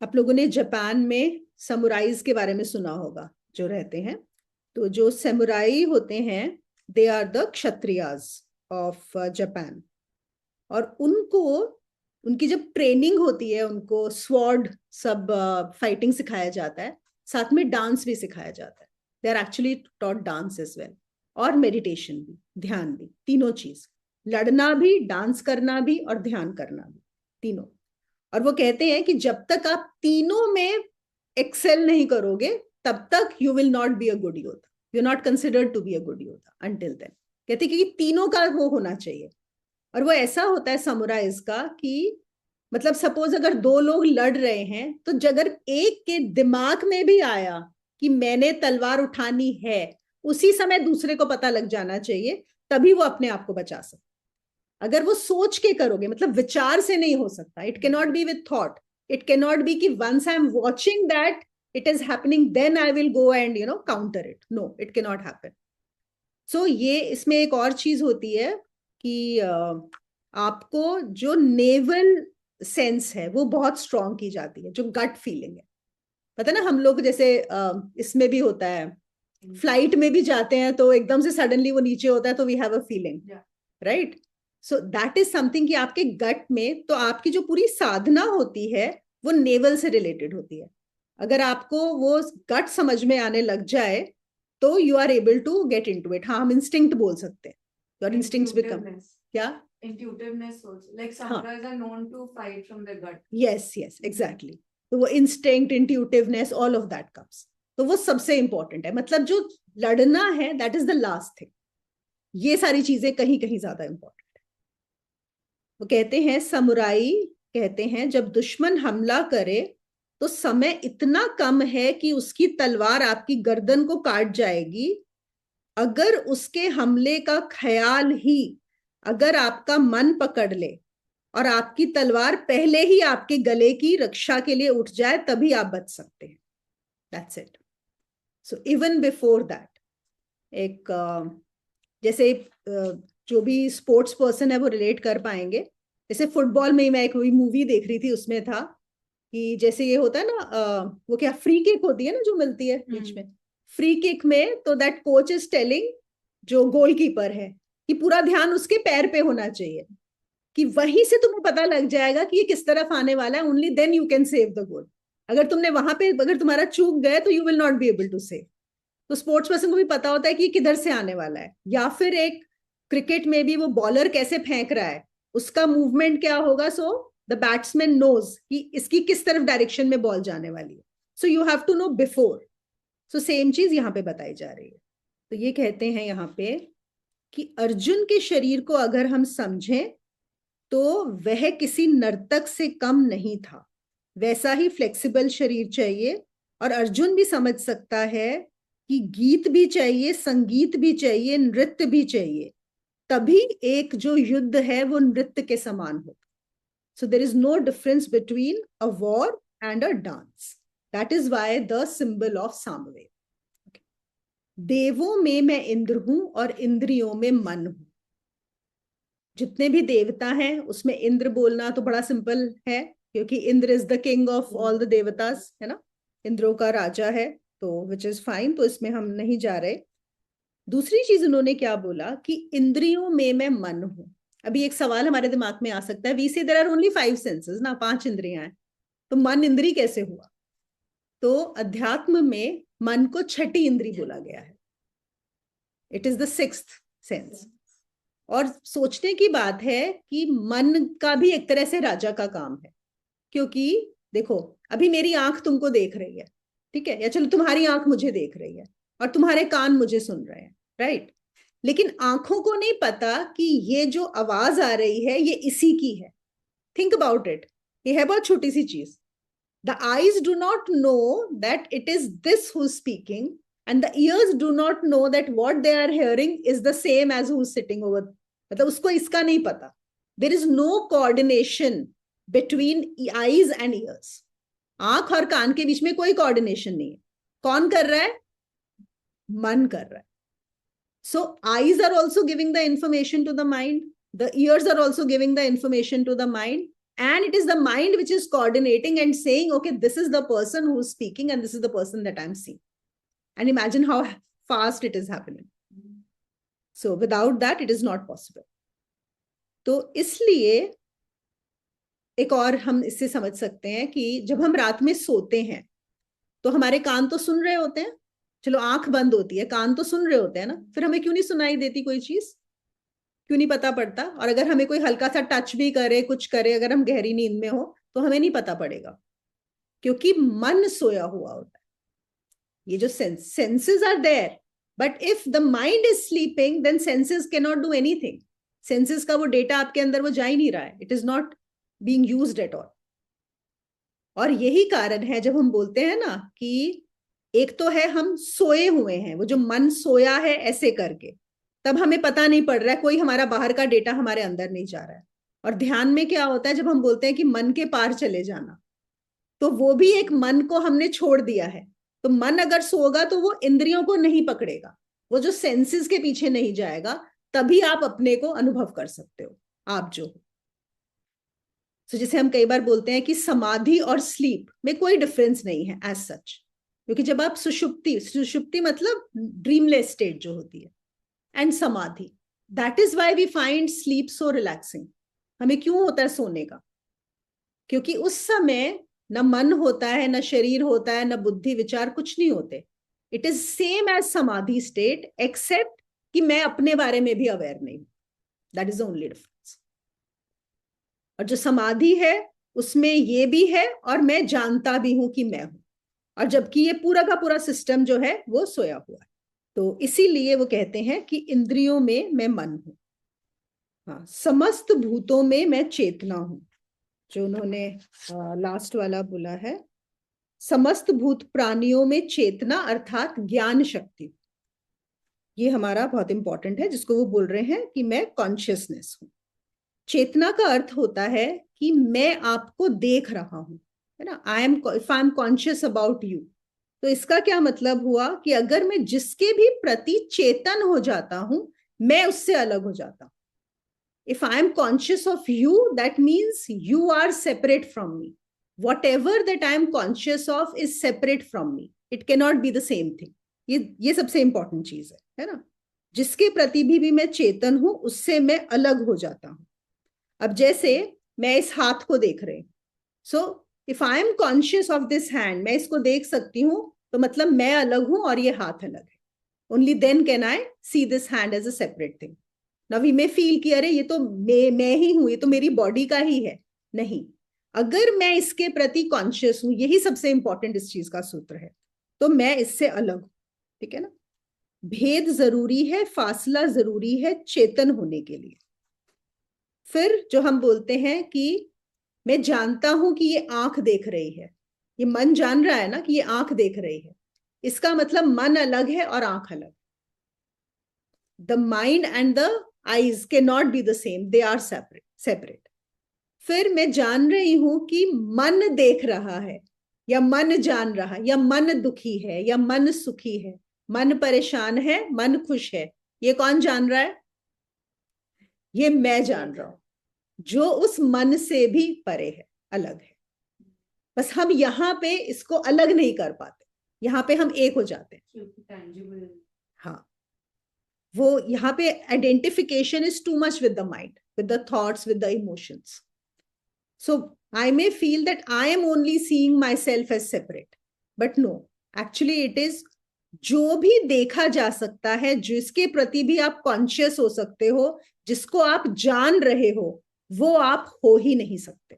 आप लोगों ने जापान में समुराइज के बारे में सुना होगा जो रहते हैं, तो जो समुराई होते हैं they are the kshatriyas of Japan, और उनको उनकी जब ट्रेनिंग होती है, उनको स्वॉर्ड सब फाइटिंग सिखाया जाता है, साथ में डांस भी सिखाया जाता है। They are actually taught dance as well, और मेडिटेशन भी, ध्यान भी, तीनों चीज, लड़ना भी, डांस करना भी और ध्यान करना भी, तीनों। और वो कहते हैं कि जब तक आप तीनों में एक्सेल नहीं करोगे तब तक you will not be a good योद्धा, you not considered to be a good योद्धा अंटिल देन। कहते कि तीनों का वो होना चाहिए। और वो ऐसा होता है समुराइज का कि मतलब सपोज अगर दो लोग लड़ रहे हैं, तो अगर एक के दिमाग में भी आया कि मैंने तलवार उठानी है, उसी समय दूसरे को पता लग जाना चाहिए, तभी वो अपने आप को बचा सकता। अगर वो सोच के करोगे, मतलब विचार से नहीं हो सकता, it can not be with thought, it can not be कि once I am watching that it is happening then I will go and counter it, no, it can not happen. So ये इसमें एक और चीज होती है कि आपको जो नेवल सेंस है वो बहुत स्ट्रांग की जाती है, जो गट फीलिंग है। पता ना, हम लोग जैसे इसमें भी होता है, फ्लाइट में भी जाते हैं तो एकदम से सडनली वो नीचे होता है तो we have a feeling, right? So that is something कि आपके गट में, तो आपकी जो पूरी साधना होती है वो नेवल से रिलेटेड होती है। अगर आपको वो गट समझ में आने लग जाए तो you are able to get into it. हाँ, हम इंस्टिंक्ट बोल सकते हैं, योर इंस्टिंक्ट्स बिकम क्या, intuitiveness also, like samurais are known to fight from their gut. yes yes exactly, तो वो instinct, intuitiveness, all of that comes, तो वो सबसे इंपॉर्टेंट है। मतलब जो लड़ना है that is the last thing, ये सारी चीजें कहीं कहीं ज्यादा इंपॉर्टेंट है। वो कहते हैं समुराई, कहते हैं जब दुश्मन हमला करे तो समय इतना कम है कि उसकी तलवार आपकी गर्दन को काट जाएगी, अगर उसके हमले का ख्याल ही अगर आपका मन पकड़ ले और आपकी तलवार पहले ही आपके गले की रक्षा के लिए उठ जाए, तभी आप बच सकते हैं। That's it. So even before that, एक जैसे जो भी स्पोर्ट्स पर्सन है वो रिलेट कर पाएंगे। जैसे फुटबॉल में मैं एक मूवी देख रही थी, उसमें था कि जैसे ये होता है ना, वो क्या फ्री किक होती है ना जो मिलती है बीच में, फ्री किक में तो दैट कोच इज टेलिंग जो गोलकीपर है कि पूरा ध्यान उसके पैर पे होना चाहिए, कि वहीं से तुम्हें पता लग जाएगा कि ये किस तरफ आने वाला है, only then you can save the goal. अगर तुमने वहां पे, अगर तुम्हारा चूक गए तो you will not be able to save. तो स्पोर्ट्स पर्सन को भी पता होता है कि किधर से आने वाला है। या फिर एक क्रिकेट में भी वो बॉलर कैसे फेंक रहा है, उसका मूवमेंट क्या होगा, सो द बैट्समैन नोज कि इसकी किस तरफ डायरेक्शन में बॉल जाने वाली है। So you have to know before. So same चीज यहाँ पे बताई जा रही है। तो ये कहते हैं यहाँ पे कि अर्जुन के शरीर को अगर हम समझें तो वह किसी नर्तक से कम नहीं था, वैसा ही फ्लेक्सिबल शरीर चाहिए। और अर्जुन भी समझ सकता है कि गीत भी चाहिए, संगीत भी चाहिए, नृत्य भी चाहिए, तभी एक जो युद्ध है वो नृत्य के समान हो। So there is no difference between a war and a dance. That is why the symbol of Samaveda. देवों में मैं इंद्र हूं और इंद्रियों में मन हूं। जितने भी देवता हैं उसमें इंद्र बोलना तो बड़ा सिंपल है, क्योंकि Indra is the king of all the देवतास, है ना, इंद्रों का राजा है, तो विच इज फाइन, तो इसमें हम नहीं जा रहे। दूसरी चीज उन्होंने क्या बोला कि इंद्रियों में मैं मन हूं। अभी एक सवाल हमारे दिमाग में आ सकता है, we say there are only 5 senses ना, 5 इंद्रियां हैं, तो मन इंद्री कैसे हुआ? तो अध्यात्म में मन को छठी इंद्री बोला गया है, it is the 6th sense. और सोचने की बात है कि मन का भी एक तरह से राजा का काम है, क्योंकि देखो अभी मेरी आंख तुमको देख रही है, ठीक है, या चलो तुम्हारी आंख मुझे देख रही है और तुम्हारे कान मुझे सुन रहे हैं, राइट? लेकिन आंखों को नहीं पता कि ये जो आवाज आ रही है ये इसी की है। थिंक अबाउट इट, ये है बहुत छोटी सी चीज। The eyes do not know that it is this who speaking, and the ears do not know that what they are hearing is the same as who's sitting over, मतलब उसको इसका नहीं पता। there is no coordination between eyes and ears, आंख और कान के बीच में कोई कोऑर्डिनेशन नहीं है। कौन कर रहा है? मन कर रहा है। So eyes are also giving the information to the mind. The ears are also giving the information to the mind. And it is the mind which is coordinating and saying, okay, this is the person who's speaking and this is the person that I'm seeing. And imagine how fast it is happening. So without that, it is not possible. तो इसलिए एक और हम इससे समझ सकते हैं कि जब हम रात में सोते हैं तो हमारे कान तो सुन रहे होते हैं, चलो आंख बंद होती है, कान तो सुन रहे होते हैं ना, फिर हमें क्यों नहीं सुनाई देती कोई चीज? क्यों नहीं पता पड़ता? और अगर हमें कोई हल्का सा टच भी करे, कुछ करे, अगर हम गहरी नींद में हो तो हमें नहीं पता पड़ेगा, क्योंकि मन सोया हुआ होता है। ये जो senses are there, but if the mind is sleeping then senses can not do anything. Senses का वो डेटा आपके अंदर वो जा ही नहीं रहा है, it is not being used at all. और यही कारण है जब हम बोलते हैं ना कि एक तो है हम सोए हुए हैं, वो जो मन सोया है ऐसे करके, तब हमें पता नहीं पड़ रहा है, कोई हमारा बाहर का डेटा हमारे अंदर नहीं जा रहा है। और ध्यान में क्या होता है, जब हम बोलते हैं कि मन के पार चले जाना, तो वो भी एक मन को हमने छोड़ दिया है। तो मन अगर सोगा तो वो इंद्रियों को नहीं पकड़ेगा, वो जो सेंसेस के पीछे नहीं जाएगा, तभी आप अपने को अनुभव कर सकते हो आप जो हो। तो जैसे हम कई बार बोलते हैं कि समाधि और स्लीप में कोई डिफरेंस नहीं है एज सच, क्योंकि जब आप सुषुप्ति मतलब ड्रीमलेस स्टेट जो होती है, and samadhi, that is why we find sleep so relaxing. हमें क्यों होता है सोने का? क्योंकि उस समय न मन होता है, न शरीर होता है, न बुद्धि विचार, कुछ नहीं होते। इट इज सेम एज समाधि स्टेट, एक्सेप्ट कि मैं अपने बारे में भी अवेयर नहीं हूं। That is the only difference. और जो समाधि है उसमें ये भी है और मैं जानता भी हूं कि मैं हूं, और जबकि ये पूरा का पूरा सिस्टम जो है वो सोया हुआ है। तो इसीलिए वो कहते हैं कि इंद्रियों में मैं मन हूं, हाँ, समस्त भूतों में मैं चेतना हूं। जो उन्होंने लास्ट वाला बोला है, समस्त भूत प्राणियों में चेतना अर्थात ज्ञान शक्ति, ये हमारा बहुत इंपॉर्टेंट है, जिसको वो बोल रहे हैं कि मैं कॉन्शियसनेस हूं। चेतना का अर्थ होता है कि मैं आपको देख रहा हूं, है ना। If I am conscious about you, तो इसका क्या मतलब हुआ कि अगर मैं जिसके भी प्रति चेतन हो जाता हूं, मैं उससे अलग हो जाता हूं। If I am conscious of you, that means you are separate from me. Whatever that I am conscious of is separate from me. It cannot be the same thing. ये सबसे इंपॉर्टेंट चीज है ना। जिसके प्रति भी मैं चेतन हूं, उससे मैं अलग हो जाता हूं। अब जैसे मैं इस हाथ को देख रही हूं, so if I am conscious of this hand, मैं इसको देख सकती हूं, तो मतलब मैं अलग हूं और ये हाथ अलग है। Only then can I see this hand as a separate thing. ना वी में फील कि अरे ये तो मैं ही हूं, ये तो मेरी बॉडी का ही है। नहीं, अगर मैं इसके प्रति कॉन्शियस हूं, यही सबसे इंपॉर्टेंट इस चीज का सूत्र है, तो मैं इससे अलग हूं। ठीक है ना। भेद जरूरी है, फासला जरूरी है चेतन होने के लिए। फिर जो हम बोलते हैं कि मैं जानता हूं कि ये आंख देख रही है, ये मन जान रहा है ना कि ये आंख देख रही है, इसका मतलब मन अलग है और आंख अलग। The mind and the eyes can not be the same, they are separate. फिर मैं जान रही हूं कि मन देख रहा है, या मन जान रहा है, या मन दुखी है, या मन सुखी है, मन परेशान है, मन खुश है, ये कौन जान रहा है? ये मैं जान रहा हूं, जो उस मन से भी परे है, अलग है। बस हम यहाँ पे इसको अलग नहीं कर पाते, यहाँ पे हम एक हो जाते हैं। हाँ, वो यहाँ पे identification is too much with the mind, with the thoughts, with the emotions. So I may feel that I am only seeing myself as separate, but no, actually it is जो भी देखा जा सकता है, जिसके प्रति भी आप कॉन्शियस हो सकते हो, जिसको आप जान रहे हो, वो आप हो ही नहीं सकते।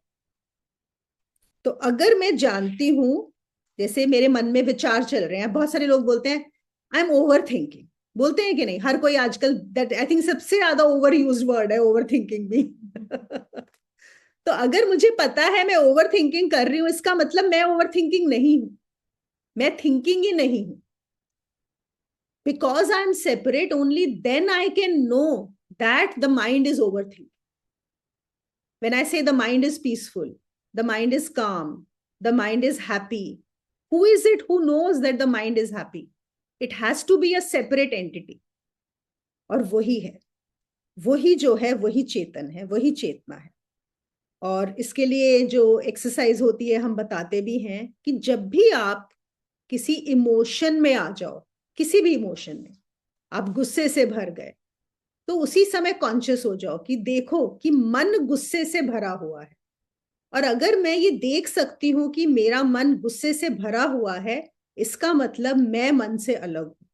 तो अगर मैं जानती हूं, जैसे मेरे मन में विचार चल रहे हैं, बहुत सारे लोग बोलते हैं आई एम ओवर थिंकिंग, बोलते हैं कि नहीं? हर कोई आजकल, दैट आई थिंक सबसे ज्यादा ओवर यूज्ड वर्ड है ओवर थिंकिंग भी। तो अगर मुझे पता है मैं ओवर थिंकिंग कर रही हूं, इसका मतलब मैं ओवर थिंकिंग नहीं हूं, मैं थिंकिंग ही नहीं हूं। Because I am separate, only then I can know that the mind is overthinking. When I say the mind is peaceful, the mind is calm, the mind is happy. Who is it who knows that the mind is happy? It has to be a separate entity. और वही है, वही जो है वही चेतन है, वही चेतना है. और इसके लिए जो एक्सरसाइज होती है हम बताते भी हैं कि जब भी आप किसी इमोशन में आ जाओ, किसी भी इमोशन में आप गुस्से से भर गए, तो उसी समय कॉन्शियस हो जाओ कि देखो कि मन गुस्से से भरा हुआ है. और अगर मैं ये देख सकती हूं कि मेरा मन गुस्से से भरा हुआ है, इसका मतलब मैं मन से अलग हूं.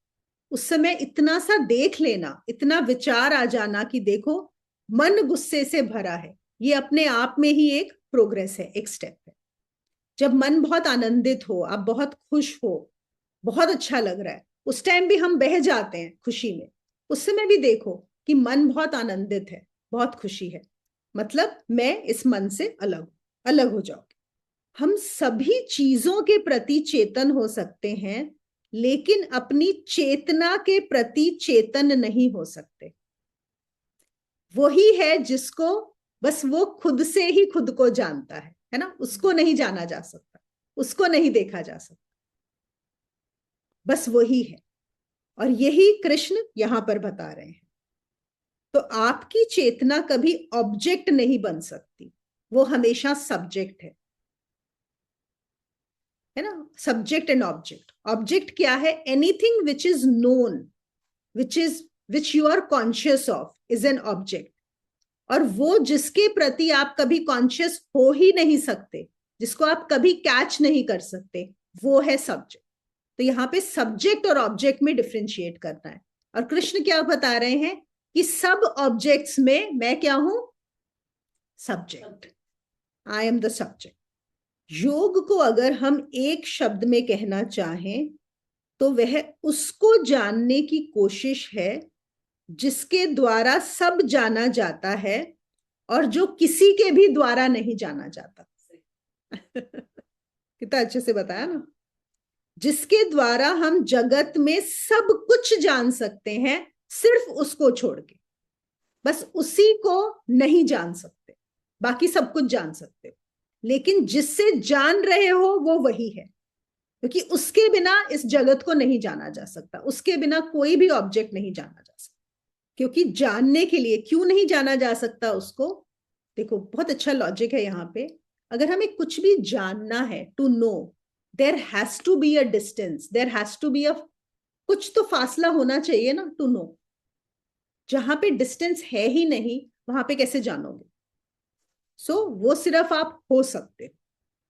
उस समय इतना सा देख लेना, इतना विचार आ जाना कि देखो मन गुस्से से भरा है, ये अपने आप में ही एक प्रोग्रेस है, एक स्टेप है. जब मन बहुत आनंदित हो, आप बहुत खुश हो, बहुत अच्छा लग रहा है, उस टाइम भी हम बह जाते हैं खुशी में. उस समय भी देखो कि मन बहुत आनंदित है, बहुत खुशी है, मतलब मैं इस मन से अलग हो जाओगे. हम सभी चीजों के प्रति चेतन हो सकते हैं, लेकिन अपनी चेतना के प्रति चेतन नहीं हो सकते. वही है जिसको बस वो खुद से ही खुद को जानता है ना, उसको नहीं जाना जा सकता, उसको नहीं देखा जा सकता, बस वही है. और यही कृष्ण यहां पर बता रहे हैं. तो आपकी चेतना कभी ऑब्जेक्ट नहीं बन सकती, वो हमेशा सब्जेक्ट है ना. Subject and object. ऑब्जेक्ट क्या है? Anything which is known, which you are conscious of is an object. और वो जिसके प्रति आप कभी कॉन्शियस हो ही नहीं सकते, जिसको आप कभी कैच नहीं कर सकते, वो है सब्जेक्ट. तो यहाँ पे सब्जेक्ट और ऑब्जेक्ट में डिफरेंशिएट करना है. और कृष्ण क्या बता रहे हैं कि सब ऑब्जेक्ट्स में मैं क्या हूं? Subject. I am the subject. योग को अगर हम एक शब्द में कहना चाहें तो वह उसको जानने की कोशिश है जिसके द्वारा सब जाना जाता है और जो किसी के भी द्वारा नहीं जाना जाता. कितना अच्छे से बताया ना. जिसके द्वारा हम जगत में सब कुछ जान सकते हैं, सिर्फ उसको छोड़ के. बस उसी को नहीं जान सकते, बाकी सब कुछ जान सकते हो. लेकिन जिससे जान रहे हो वो वही है, क्योंकि उसके बिना इस जगत को नहीं जाना जा सकता, उसके बिना कोई भी ऑब्जेक्ट नहीं जाना जा सकता. क्योंकि जानने के लिए क्यों नहीं जाना जा सकता उसको? देखो बहुत अच्छा लॉजिक है यहाँ पे. अगर हमें कुछ भी जानना है, to know, there has to be a distance, there has to be a, कुछ तो फासला होना चाहिए ना टू नो. जहां पे डिस्टेंस है ही नहीं, वहां पे कैसे जानोगे? सो वो सिर्फ आप हो सकते हो.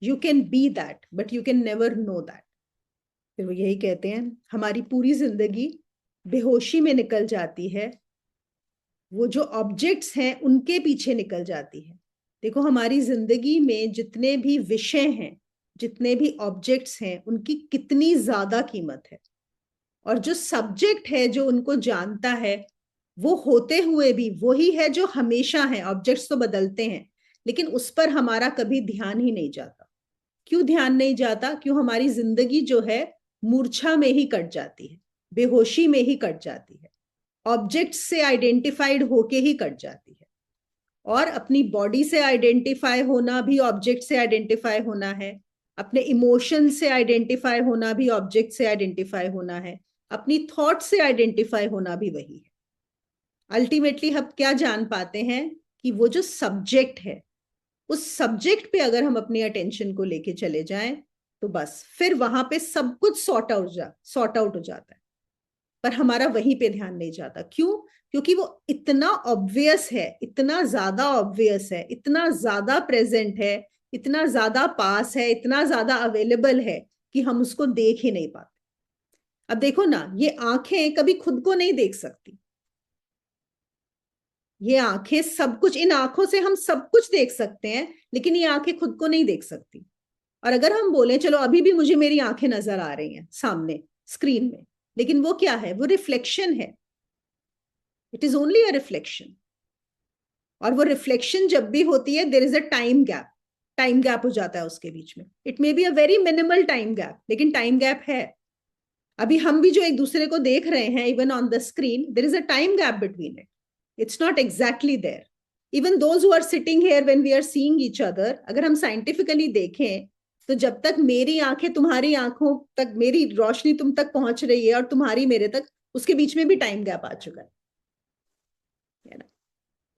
You can be that but you can never know that. फिर वो यही कहते हैं हमारी पूरी जिंदगी बेहोशी में निकल जाती है, वो जो ऑब्जेक्ट्स हैं उनके पीछे निकल जाती है. देखो हमारी जिंदगी में जितने भी विषय हैं, जितने भी ऑब्जेक्ट्स हैं, उनकी कितनी ज्यादा कीमत है. और जो सब्जेक्ट है जो उनको जानता है, वो होते हुए भी वही है जो हमेशा है. ऑब्जेक्ट्स तो बदलते हैं, लेकिन उस पर हमारा कभी ध्यान ही नहीं जाता. क्यों ध्यान नहीं जाता? क्यों? हमारी जिंदगी जो है मूर्छा में ही कट जाती है, बेहोशी में ही कट जाती है, ऑब्जेक्ट से आइडेंटिफाइड होके ही कट जाती है. और अपनी बॉडी से आइडेंटिफाई होना भी ऑब्जेक्ट से आइडेंटिफाई होना है, अपने इमोशन से आइडेंटिफाई होना भी ऑब्जेक्ट से आइडेंटिफाई होना है, अपनी थॉट से आइडेंटिफाई होना भी वही है. अल्टीमेटली हम क्या जान पाते हैं कि वो जो सब्जेक्ट है, उस सब्जेक्ट पे अगर हम अपनी अटेंशन को लेके चले जाएं तो बस फिर वहां पे सब कुछ सॉर्ट आउट हो जाता है. पर हमारा वहीं पे ध्यान नहीं जाता. क्यों? क्योंकि वो इतना ऑब्वियस है, इतना ज्यादा ऑब्वियस है, इतना ज्यादा प्रेजेंट है, इतना ज्यादा पास है, इतना ज्यादा अवेलेबल है कि हम उसको देख ही नहीं पाते. अब देखो ना, ये आंखें कभी खुद को नहीं देख सकती. ये आंखें सब कुछ, इन आंखों से हम सब कुछ देख सकते हैं, लेकिन ये आंखें खुद को नहीं देख सकती. और अगर हम बोले चलो अभी भी मुझे मेरी आंखें नजर आ रही हैं सामने स्क्रीन में, लेकिन वो क्या है? वो रिफ्लेक्शन है. It is only a reflection. और वो रिफ्लेक्शन जब भी होती है, there is a time gap हो जाता है उसके बीच में. It may be a very minimal time gap, लेकिन टाइम गैप है. अभी हम भी जो एक दूसरे को देख रहे हैं, even on the screen, there is a time gap between it. It's not exactly there. Even those who are sitting here when we are seeing each other, अगर हम साइंटिफिकली देखें, तो जब तक मेरी आंखें तुम्हारी आंखों तक, मेरी रोशनी तुम तक पहुंच रही है और तुम्हारी मेरे तक, उसके बीच में भी टाइम गैप आ चुका है ना।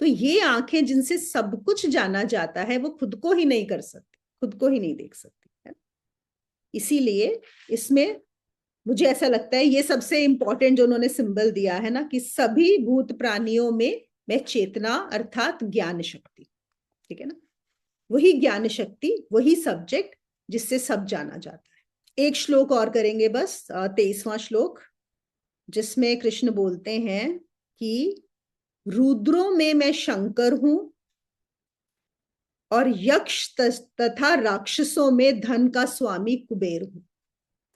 तो ये आंखें जिनसे सब कुछ जाना जाता है, वो खुद को ही नहीं कर सकती, खुद को ही नहीं देख सकती है। इसीलिए इसमें मुझे ऐसा लगता है ये सबसे इंपॉर्टेंट जो उन्होंने सिंबल दिया है ना, कि सभी भूत प्राणियों में मैं चेतना अर्थात ज्ञान शक्ति, ठीक है ना, वही ज्ञान शक्ति, वही सब्जेक्ट जिससे सब जाना जाता है। एक श्लोक और करेंगे बस, 23वां श्लोक, जिसमें कृष्ण बोलते हैं कि रुद्रों में मैं शंकर हूं और यक्ष तथा राक्षसों में धन का स्वामी कुबेर हूं।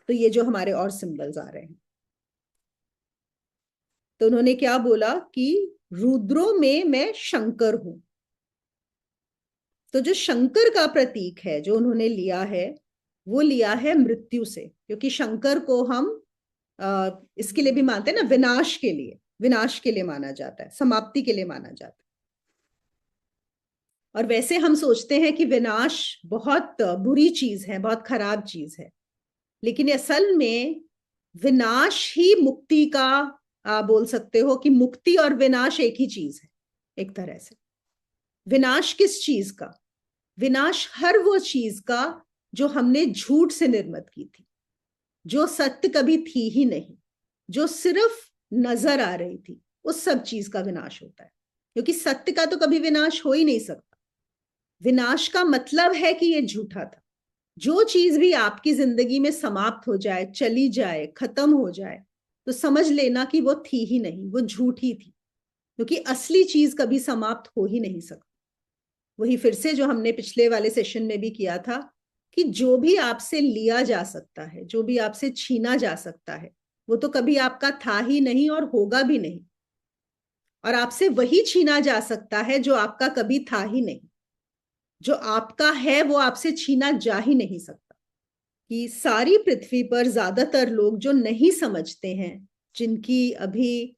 तो ये जो हमारे और सिंबल्स आ रहे हैं, तो उन्होंने क्या बोला कि रुद्रों में मैं शंकर हूं। तो जो शंकर का प्रतीक है जो उन्होंने लिया है, वो लिया है मृत्यु से, क्योंकि शंकर को हम इसके लिए भी मानते हैं ना, विनाश के लिए, विनाश के लिए माना जाता है, समाप्ति के लिए माना जाता है। और वैसे हम सोचते हैं कि विनाश बहुत बुरी चीज है, बहुत खराब चीज है, लेकिन असल में विनाश ही मुक्ति का, बोल सकते हो कि मुक्ति और विनाश एक ही चीज है एक तरह से। विनाश किस चीज का? विनाश हर वो चीज का जो हमने झूठ से निर्मित की थी, जो सत्य कभी थी ही नहीं, जो सिर्फ नजर आ रही थी, उस सब चीज का विनाश होता है। क्योंकि सत्य का तो कभी विनाश हो ही नहीं सकता। विनाश का मतलब है कि ये झूठा था। जो चीज भी आपकी जिंदगी में समाप्त हो जाए, चली जाए, खत्म हो जाए, तो समझ लेना कि वो थी ही नहीं, वो झूठी थी, क्योंकि असली चीज कभी समाप्त हो ही नहीं सकती। वही फिर से जो हमने पिछले वाले सेशन में भी किया था, कि जो भी आपसे लिया जा सकता है, जो भी आपसे छीना जा सकता है, वो तो कभी आपका था ही नहीं और होगा भी नहीं। और आपसे वही छीना जा सकता है जो आपका कभी था ही नहीं। जो आपका है वो आपसे छीना जा ही नहीं सकता। कि सारी पृथ्वी पर ज्यादातर लोग जो नहीं समझते हैं, जिनकी अभी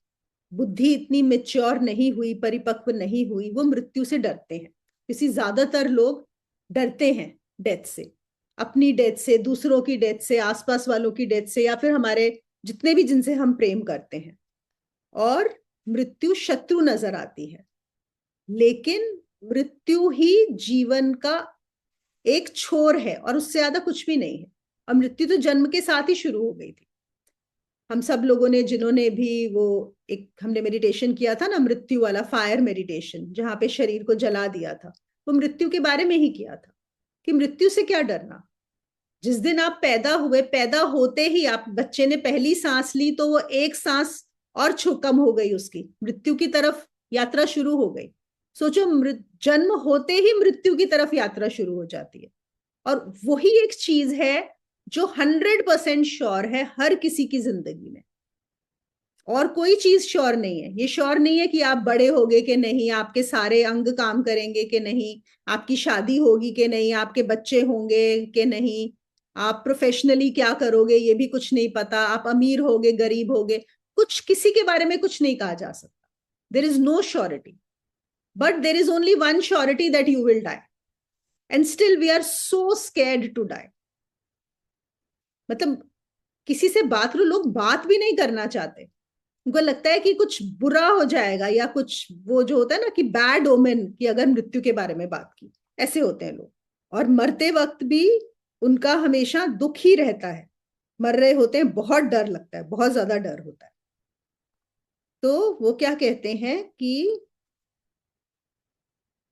बुद्धि इतनी मेच्योर नहीं हुई, परिपक्व नहीं हुई, वो मृत्यु से डरते हैं। किसी ज्यादातर लोग डरते हैं डेथ से, अपनी डेथ से, दूसरों की डेथ से, आसपास वालों की डेथ से, या फिर हमारे जितने भी जिनसे हम प्रेम करते हैं। और मृत्यु शत्रु नजर आती है, लेकिन मृत्यु ही जीवन का एक छोर है और उससे ज्यादा कुछ भी नहीं है। और मृत्यु तो जन्म के साथ ही शुरू हो गई थी। हम सब लोगों ने, जिन्होंने भी वो एक हमने मेडिटेशन किया था ना, मृत्यु वाला फायर मेडिटेशन, जहां पे शरीर को जला दिया था, वो मृत्यु के बारे में ही किया था। कि मृत्यु से क्या डरना। जिस दिन आप पैदा हुए, पैदा होते ही आप बच्चे ने पहली सांस ली, तो वो एक सांस और कम हो गई, उसकी मृत्यु की तरफ यात्रा शुरू हो गई। सोचो, जन्म होते ही मृत्यु की तरफ यात्रा शुरू हो जाती है। और वही एक चीज है जो 100% श्योर है हर किसी की जिंदगी में। और कोई चीज श्योर नहीं है। ये श्योर नहीं है कि आप बड़े होगे कि नहीं, आपके सारे अंग काम करेंगे कि नहीं, आपकी शादी होगी कि नहीं, आपके बच्चे होंगे कि नहीं, आप प्रोफेशनली क्या करोगे ये भी कुछ नहीं पता, आप अमीर होगे, गरीब होगे, कुछ किसी के बारे में कुछ नहीं कहा जा सकता। There is no surety, but there is only one surety, that you will die. And still we are so scared to die. मतलब किसी से बात करो, लोग बात भी नहीं करना चाहते। उनको लगता है कि कुछ बुरा हो जाएगा, या कुछ वो जो होता है ना कि बैड ओमेन, कि अगर मृत्यु के बारे में बात की, ऐसे होते हैं लोग। और मरते वक्त भी उनका हमेशा दुख ही रहता है। मर रहे होते हैं, बहुत डर लगता है, बहुत ज्यादा डर होता है। तो वो क्या कहते हैं कि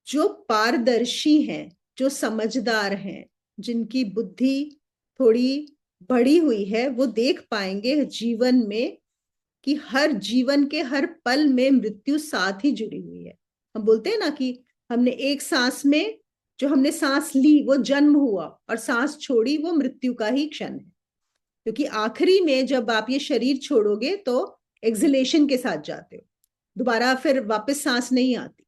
जो पारदर्शी हैं, जो समझदार हैं, जिनकी बुद्धि थोड़ी बढ़ी हुई है, वो देख पाएंगे जीवन में कि हर जीवन के हर पल में मृत्यु साथ ही जुड़ी हुई है। हम बोलते हैं ना कि हमने एक सांस में, जो हमने सांस ली वो जन्म हुआ, और सांस छोड़ी वो मृत्यु का ही क्षण है। क्योंकि आखिरी में जब आप ये शरीर छोड़ोगे तो एक्सलेशन के साथ जाते हो, दोबारा फिर वापस सांस नहीं आती।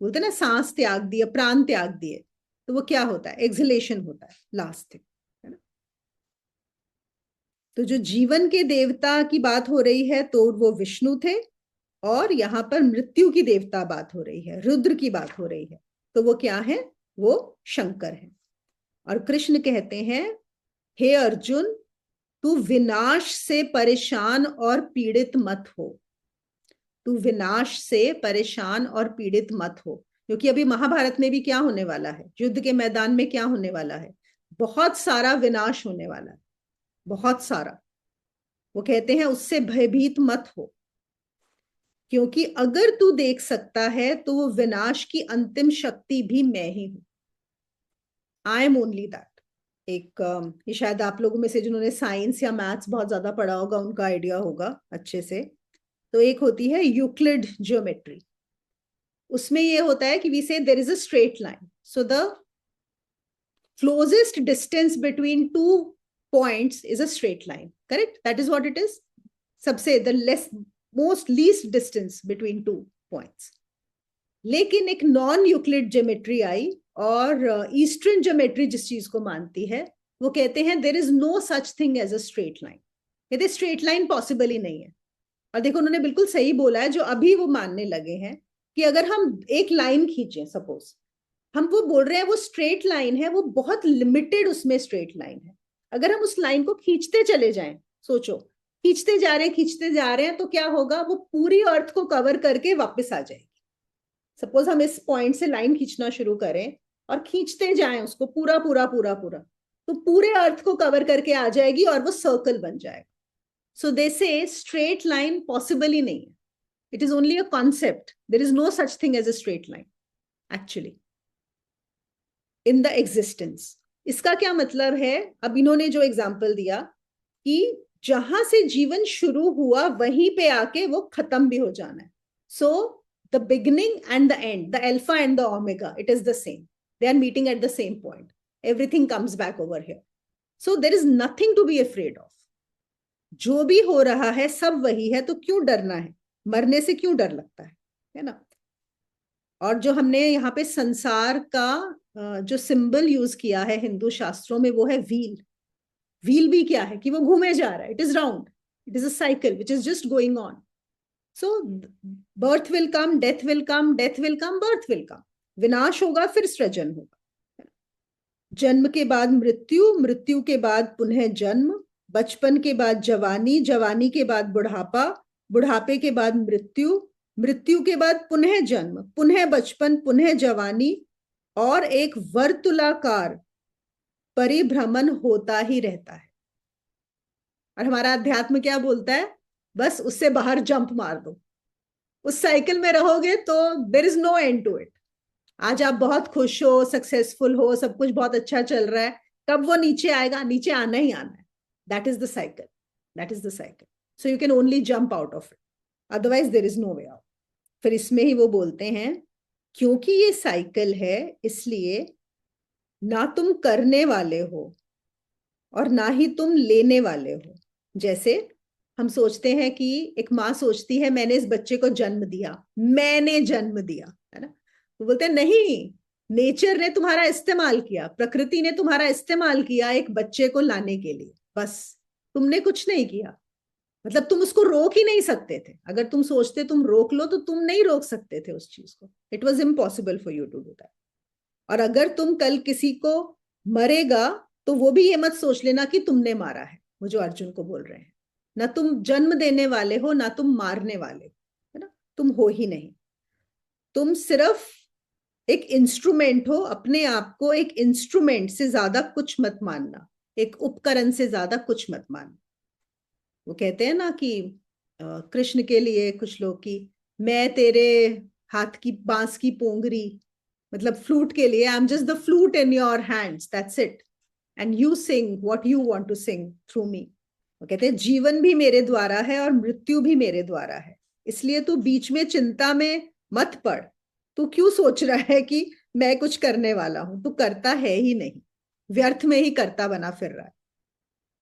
बोलते ना सांस त्याग दिए, प्राण त्याग दिए, तो वो क्या होता है, एक्सलेशन होता है लास्ट थिंग, है ना। तो जो जीवन के देवता की बात हो रही है, तो वो विष्णु थे। और यहाँ पर मृत्यु की देवता बात हो रही है, रुद्र की बात हो रही है, तो वो क्या है, वो शंकर है। और कृष्ण कहते हैं, हे अर्जुन, तू विनाश से परेशान और पीड़ित मत हो। तू विनाश से परेशान और पीड़ित मत हो, क्योंकि अभी महाभारत में भी क्या होने वाला है, युद्ध के मैदान में क्या होने वाला है, बहुत सारा विनाश होने वाला है, बहुत सारा। वो कहते हैं उससे भयभीत मत हो, क्योंकि अगर तू देख सकता है तो वो विनाश की अंतिम शक्ति भी मैं ही हूं। आई एम ओनली दैट। एक ये शायद आप लोगों में से जिन्होंने साइंस या मैथ्स बहुत ज्यादा पढ़ा होगा उनका आइडिया होगा अच्छे से। तो एक होती है यूक्लिड ज्योमेट्री। उसमें ये होता है कि we say there is a straight line, so the closest distance between two points is a straight line, correct? That is what it is. सबसे the less most least distance between two points. लेकिन एक non Euclid geometry आई, और eastern geometry जिस चीज को मानती है वो कहते हैं there is no such thing as a straight line. कहते स्ट्रेट लाइन पॉसिबल ही नहीं है। और देखो उन्होंने बिल्कुल सही बोला है, जो अभी वो मानने लगे हैं कि अगर हम एक लाइन खींचे, सपोज हम वो बोल रहे हैं वो स्ट्रेट लाइन है, वो बहुत लिमिटेड उसमें स्ट्रेट लाइन है। अगर हम उस लाइन को खींचते चले जाएं, सोचो खींचते जा रहे हैं तो क्या होगा, वो पूरी अर्थ को कवर करके वापस आ जाएगी। सपोज हम इस पॉइंट से लाइन खींचना शुरू करें और खींचते जाएं उसको पूरा पूरा पूरा पूरा, तो पूरे अर्थ को कवर करके आ जाएगी और वो सर्कल बन जाएगा। सो दे से स्ट्रेट लाइन पॉसिबल ही नहीं है। It is only a concept, there is no such thing as a straight line actually in the existence. इसका क्या मतलब है, अब इन्होंने जो एग्जाम्पल दिया कि जहां से जीवन शुरू हुआ वहीं पे आके वो खत्म भी हो जाना है। सो the beginning and the end, the alpha and the omega, it is the same. They are meeting at the same point. Everything comes back over here. So there is nothing to be afraid of. जो भी हो रहा है सब वही है, तो क्यों डरना है? मरने से क्यों डर लगता है ना? और जो हमने यहाँ पे संसार का जो सिंबल यूज किया है हिंदू शास्त्रों में, वो है व्हील। व्हील भी क्या है कि वो घूमे जा रहा है, it is round, it is a cycle which is just going on. So birth will come, death will come, death will come, birth will come. विनाश होगा फिर सृजन होगा। जन्म के बाद मृत्यु, मृत्यु के बाद पुनः जन्म, बचपन के बाद जवानी, जवानी के बाद बुढ़ापा, बुढ़ापे के बाद मृत्यु, मृत्यु के बाद पुनः जन्म, पुनः बचपन, पुनः जवानी, और एक वर्तुलाकार परिभ्रमण होता ही रहता है। और हमारा अध्यात्म क्या बोलता है? बस उससे बाहर जंप मार दो, उस साइकिल में रहोगे तो there is no end to it. आज आप बहुत खुश हो, सक्सेसफुल हो, सब कुछ बहुत अच्छा चल रहा है, कब वो नीचे आएगा? नीचे आना ही आना है। That is the cycle, that is the cycle. So you can only jump out of it, otherwise there is no way out. फिर इसमें ही वो बोलते हैं क्योंकि ये साइकिल है, इसलिए ना तुम करने वाले हो और ना ही तुम लेने वाले हो। जैसे हम सोचते हैं कि एक माँ सोचती है मैंने इस बच्चे को जन्म दिया, मैंने जन्म दिया, है ना? तो बोलते हैं नहीं, नेचर ने तुम्हारा इस्तेमाल किया, प्रकृति ने तुम्हारा इस्तेमाल किया एक बच्चे को लाने के लिए, बस तुमने कुछ नहीं किया। मतलब तुम उसको रोक ही नहीं सकते थे। अगर तुम सोचते तुम रोक लो तो तुम नहीं रोक सकते थे उस चीज को। It was impossible for you to do that. और अगर तुम कल किसी को मरेगा तो वो भी ये मत सोच लेना कि तुमने मारा है। वो जो अर्जुन को बोल रहे हैं, ना तुम जन्म देने वाले हो ना तुम मारने वाले हो, है ना? तुम हो ही नहीं, तुम सिर्फ एक इंस्ट्रूमेंट हो। अपने आप को एक इंस्ट्रूमेंट से ज्यादा कुछ मत मानना, एक उपकरण से ज्यादा कुछ मत मानना। वो कहते हैं ना कि कृष्ण के लिए कुछ लोग की मैं तेरे हाथ की बांस की पोंगरी, मतलब फ्लूट के लिए I am just the flute in your hands, that's it, and you sing what you want to sing through me. वो कहते हैं जीवन भी मेरे द्वारा है और मृत्यु भी मेरे द्वारा है, इसलिए तू बीच में चिंता में मत पड़। तू क्यों सोच रहा है कि मैं कुछ करने वाला हूं? तू करता है ही नहीं, व्यर्थ में ही करता बना फिर रहा है।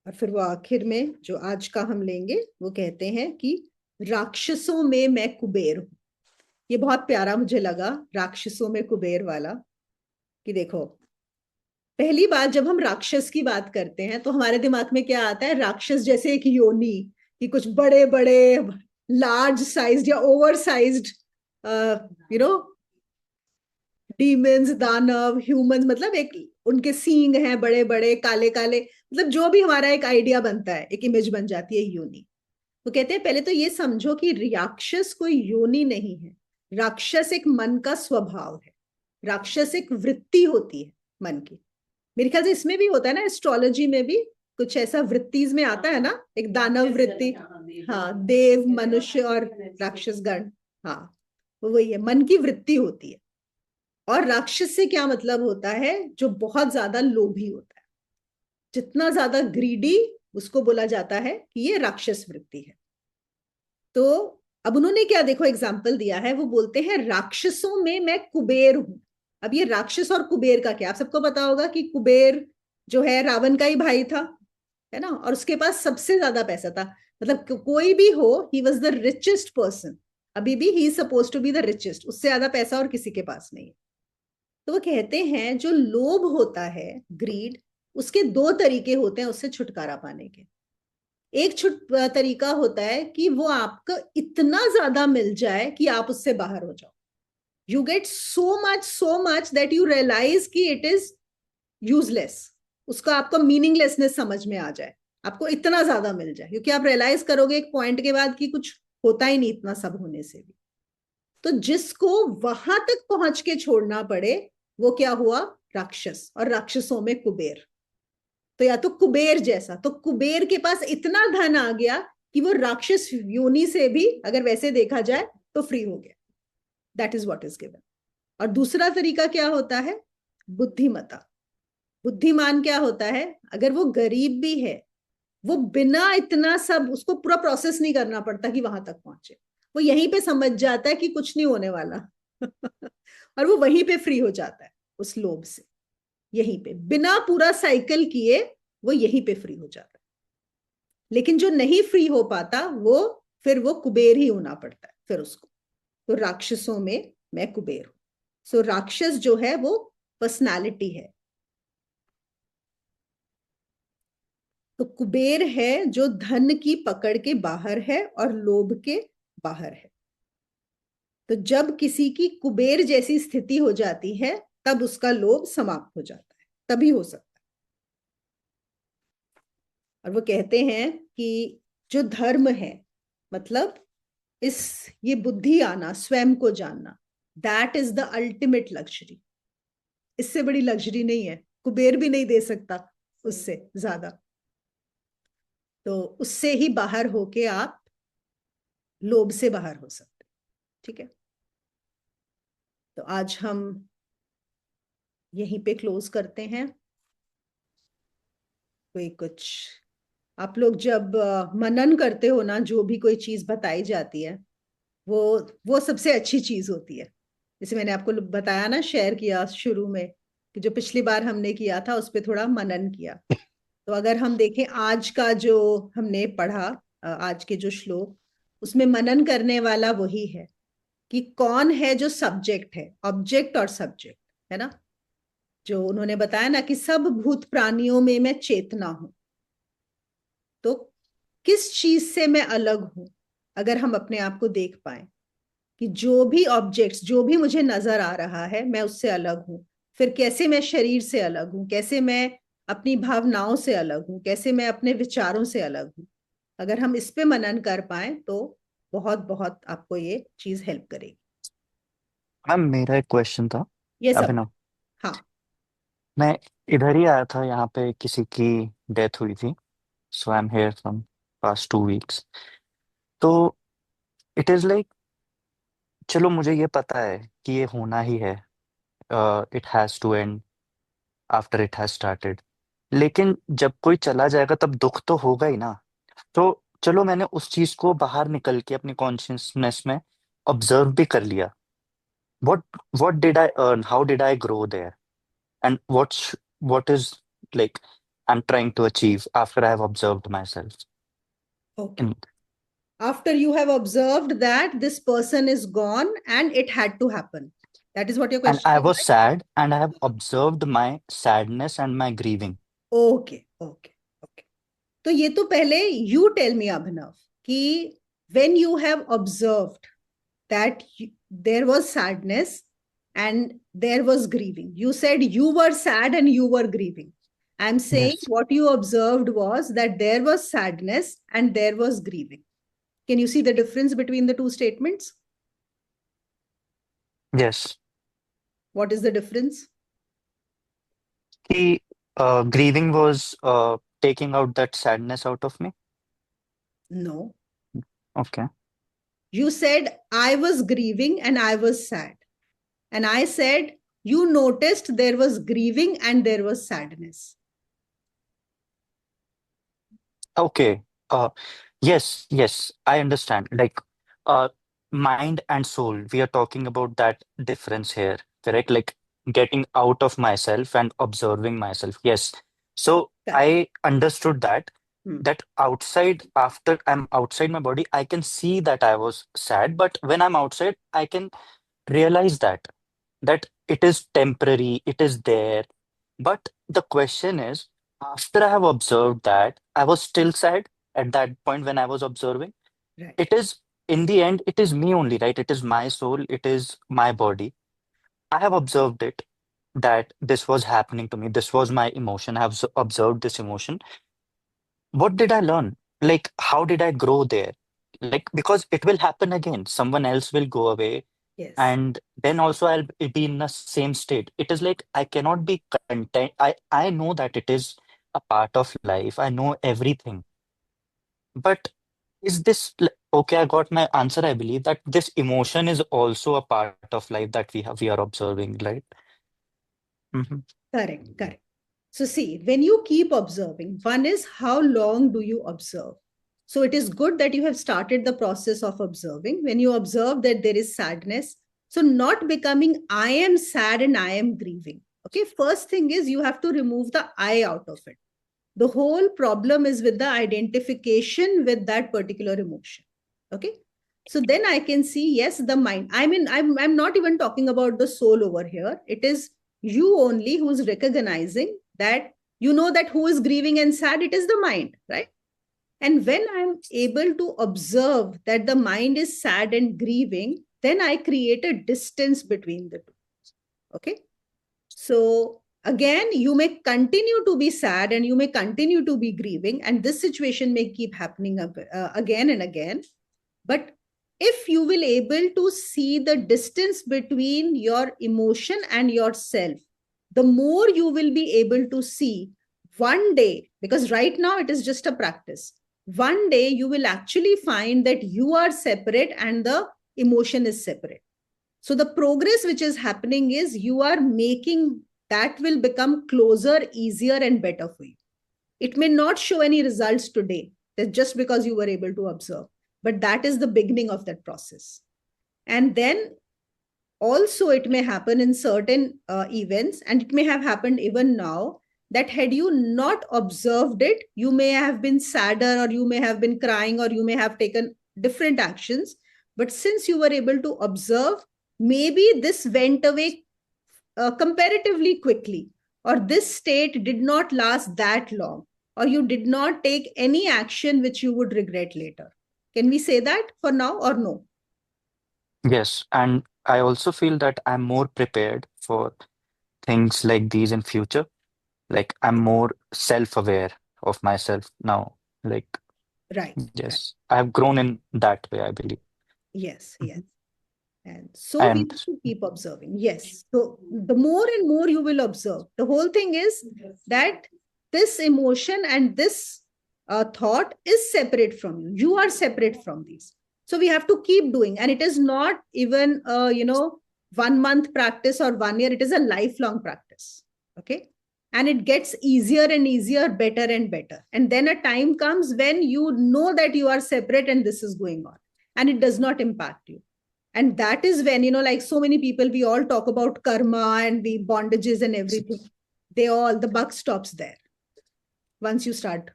और फिर वो आखिर में जो आज का हम लेंगे वो कहते हैं कि राक्षसों में मैं कुबेर हूं। ये बहुत प्यारा मुझे लगा, राक्षसों में कुबेर वाला। कि देखो पहली बात जब हम राक्षस की बात करते हैं तो हमारे दिमाग में क्या आता है? राक्षस जैसे एक योनि, कि कुछ बड़े बड़े लार्ज साइज्ड या over sized you know demons, दानव, ह्यूमंस, मतलब एक उनके सींग हैं बड़े बड़े काले काले, मतलब जो भी हमारा एक आइडिया बनता है, एक इमेज बन जाती है योनि। तो कहते हैं पहले तो ये समझो कि राक्षस कोई योनि नहीं है, राक्षस एक मन का स्वभाव है, राक्षस एक वृत्ति होती है मन की। मेरे ख्याल से इसमें भी होता है ना, एस्ट्रोलॉजी में भी कुछ ऐसा वृत्तिज में आता है ना, एक दानव वृत्ति, हाँ, देव मनुष्य और राक्षस गण, हाँ, वही है, मन की वृत्ति होती है। और राक्षस से क्या मतलब होता है, जो बहुत ज्यादा लोभी होता है, जितना ज्यादा ग्रीडी, उसको बोला जाता है कि ये राक्षस वृत्ति है। तो अब उन्होंने क्या देखो एग्जाम्पल दिया है, वो बोलते हैं राक्षसों में मैं कुबेर हूं। अब ये राक्षस और कुबेर का क्या, आप सबको पता होगा कि कुबेर जो है रावण का ही भाई था, है ना, और उसके पास सबसे ज्यादा पैसा था, मतलब कोई भी हो, he was the richest person, अभी भी he suppose to be the richest, उससे ज्यादा पैसा और किसी के पास नहीं है। तो वो कहते हैं जो लोभ होता है, ग्रीड, उसके दो तरीके होते हैं उससे छुटकारा पाने के। एक तरीका होता है कि वो आपको इतना ज्यादा मिल जाए कि आप उससे बाहर हो जाओ, you get so much that you realise कि इट इज यूजलेस, उसका आपको मीनिंगलेसनेस समझ में आ जाए, आपको इतना ज्यादा मिल जाए, क्योंकि आप रियलाइज करोगे एक पॉइंट के बाद कि कुछ होता ही नहीं इतना सब होने से भी। तो जिसको वहां तक पहुंच के छोड़ना पड़े, वो क्या हुआ, राक्षस, और राक्षसों में कुबेर। तो या तो कुबेर जैसा, तो कुबेर के पास इतना धन आ गया कि वो राक्षस योनि से भी अगर वैसे देखा जाए तो फ्री हो गया, that is what is given. और दूसरा तरीका क्या होता है, बुद्धिमता। बुद्धिमान क्या होता है, अगर वो गरीब भी है, वो बिना इतना सब, उसको पूरा प्रोसेस नहीं करना पड़ता कि वहां तक पहुंचे, वो यहीं पे समझ जाता है कि कुछ नहीं होने वाला और वो वहीं पे फ्री हो जाता है उस लोभ से, यहीं पे बिना पूरा साइकिल किए वो यहीं पे फ्री हो जाता है। लेकिन जो नहीं फ्री हो पाता, वो फिर वो कुबेर ही होना पड़ता है फिर उसको। तो राक्षसों में मैं कुबेर हूं। सो राक्षस जो है वो पर्सनालिटी है, तो कुबेर है जो धन की पकड़ के बाहर है और लोभ के बाहर है। तो जब किसी की कुबेर जैसी स्थिति हो जाती है, तब उसका लोभ समाप्त हो जाता है, तभी हो सकता है। और वो कहते हैं कि जो धर्म है, मतलब इस, ये बुद्धि आना, स्वयं को जानना, that is the ultimate luxury. इससे बड़ी लग्जरी नहीं है, कुबेर भी नहीं दे सकता उससे ज्यादा। तो उससे ही बाहर होके आप लोभ से बाहर हो सकते, ठीक है। तो आज हम यहीं पे क्लोज करते हैं। कोई कुछ, आप लोग जब मनन करते हो ना, जो भी कोई चीज बताई जाती है, वो वो सबसे अच्छी चीज होती है। जैसे मैंने आपको बताया ना, शेयर किया शुरू में, कि जो पिछली बार हमने किया था उस पर थोड़ा मनन किया। तो अगर हम देखें आज का जो हमने पढ़ा, आज के जो श्लोक, उसमें मनन करने वाला वही है कि कौन है जो सब्जेक्ट है, ऑब्जेक्ट और सब्जेक्ट, है ना। जो उन्होंने बताया ना कि सब भूत प्राणियों में मैं चेतना हूं, तो किस चीज से मैं अलग हूं, अगर हम अपने आप को देख पाए कि जो भी ऑब्जेक्ट्स, जो भी मुझे नजर आ रहा है, मैं उससे अलग हूं। फिर कैसे मैं शरीर से अलग हूं, कैसे मैं अपनी भावनाओं से अलग हूं, कैसे मैं अपने विचारों से अलग हूं। अगर हम इस पे मनन कर पाए तो बहुत बहुत आपको ये चीज हेल्प करेगी। मैम मेरा एक क्वेश्चन था। ये सब, अभिनव, हाँ। मैं इधर ही आया था, यहाँ पे किसी की डेथ हुई थी, so I am here from past 2 weeks. तो इट इज लाइक, चलो मुझे ये पता है कि ये होना ही है, it has to end after it has started. लेकिन जब कोई चला जाएगा तब दुख तो होगा ही ना। तो चलो मैंने उस चीज को बाहर निकल के अपनी कॉन्शियसनेस में ऑब्जर्व भी कर लिया। what what did I earn, how did I grow there, and what is like I'm trying to achieve after I have observed myself okay, in, after you have observed that this person is gone and it had to happen, that is what your and question I is, was right? sad and I have observed my sadness and my grieving. Okay okay okay. तो ये तो पहले you tell me Abhinav कि when you have observed that there was sadness, and there was grieving. You said you were sad and you were grieving. I'm saying Yes. what you observed was that there was sadness and there was grieving. Can you see the difference between the two statements? Yes. What is the difference? The grieving was taking out that sadness out of me. No. Okay. You said I was grieving and I was sad. And I said you noticed there was grieving and there was sadness. Okay. Yes, yes, I understand. Like, uh, mind and soul, we are talking about that difference here, correct? Like getting out of myself and observing myself. Yes. So Correct. I understood that Hmm. that outside, after I'm outside my body, I can see that I was sad, but when I'm outside, I can realize that it is temporary, it is there. But the question is, after I have observed that, I was still sad at that point when I was observing. Right. It is, in the end, it is me only, right? It is my soul, it is my body. I have observed it that this was happening to me. This was my emotion. I have observed this emotion. What did I learn? Like, how did I grow there? Like, because it will happen again. Someone else will go away, Yes. and then also I'll be in the same state. It is like I cannot be content. I know that it is a part of life. I know everything. But is this okay? I got my answer. I believe that this emotion is also a part of life that we are observing, right? Hmm. Correct. Correct. So, see, when you keep observing, one is how long do you observe? So, it is good that you have started the process of observing. When you observe that there is sadness, so not becoming I am sad and I am grieving. Okay, first thing is you have to remove the I out of it. The whole problem is with the identification with that particular emotion. Okay, so then I can see, yes, the mind. I mean, I'm not even talking about the soul over here. It is you only who's recognizing that, you know, that who is grieving and sad, it is the mind, right? And when I'm able to observe that the mind is sad and grieving, then I create a distance between the two. Okay, so again, you may continue to be sad and you may continue to be grieving, and this situation may keep happening again and again. But if you will able to see the distance between your emotion and yourself, the more you will be able to see one day, because right now it is just a practice. One day you will actually find that you are separate and the emotion is separate. So the progress which is happening is you are making that will become closer, easier, and better for you. It may not show any results today, that's just because you were able to observe, but that is the beginning of that process. And then also, it may happen in certain events, and it may have happened even now, that had you not observed it, you may have been sadder, or you may have been crying, or you may have taken different actions. But since you were able to observe, maybe this went away comparatively quickly, or this state did not last that long, or you did not take any action which you would regret later. Can we say that for now or no? Yes, and I also feel that I'm more prepared for things like these in future. Like I'm more self-aware of myself now. Like, Right, right. yes, I have grown in that way, I believe. Yes, yes. Mhm. And so we And need to keep observing. Yes. So the more and more you will observe, the whole thing is that this emotion and this thought is separate from you. You are separate from these. So we have to keep doing. And it is not even, 1 month practice or 1 year. It is a lifelong practice. Okay. And it gets easier and easier, better and better. And then a time comes when you know that you are separate and this is going on and it does not impact you. And that is when, like so many people, we all talk about karma and the bondages and everything. The buck stops there once you start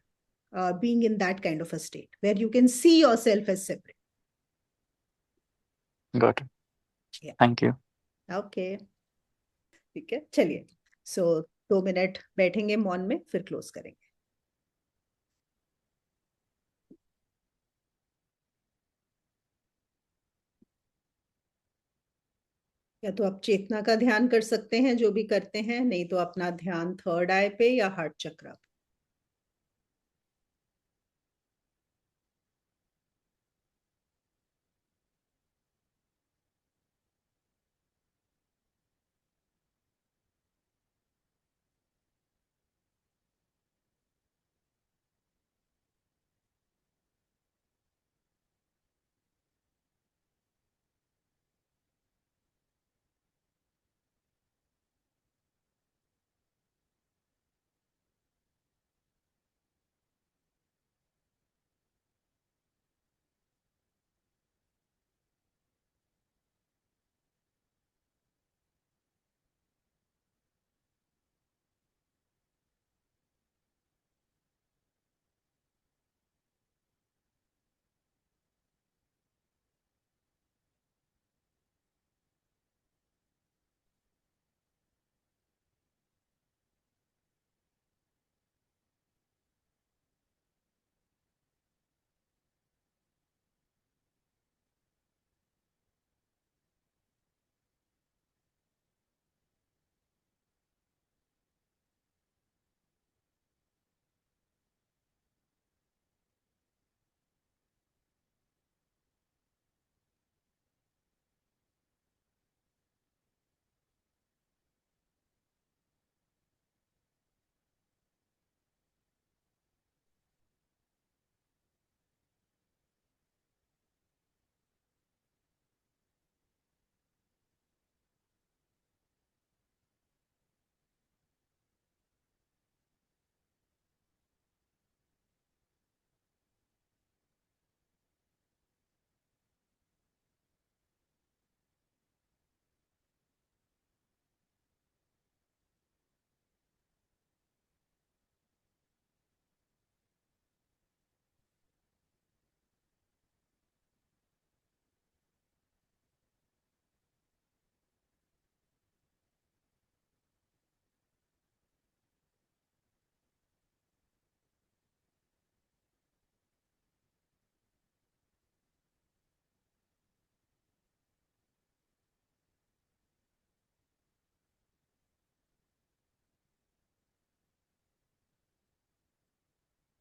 being in that kind of a state where you can see yourself as separate. got it. Yeah. Thank you. Okay, ठीक है, चलिए. सो 2 minute बैठेंगे मौन में, फिर close करेंगे. या तो आप चेतना का ध्यान कर सकते हैं, जो भी करते हैं, नहीं तो अपना ध्यान थर्ड आई पे या हार्ट चक्रा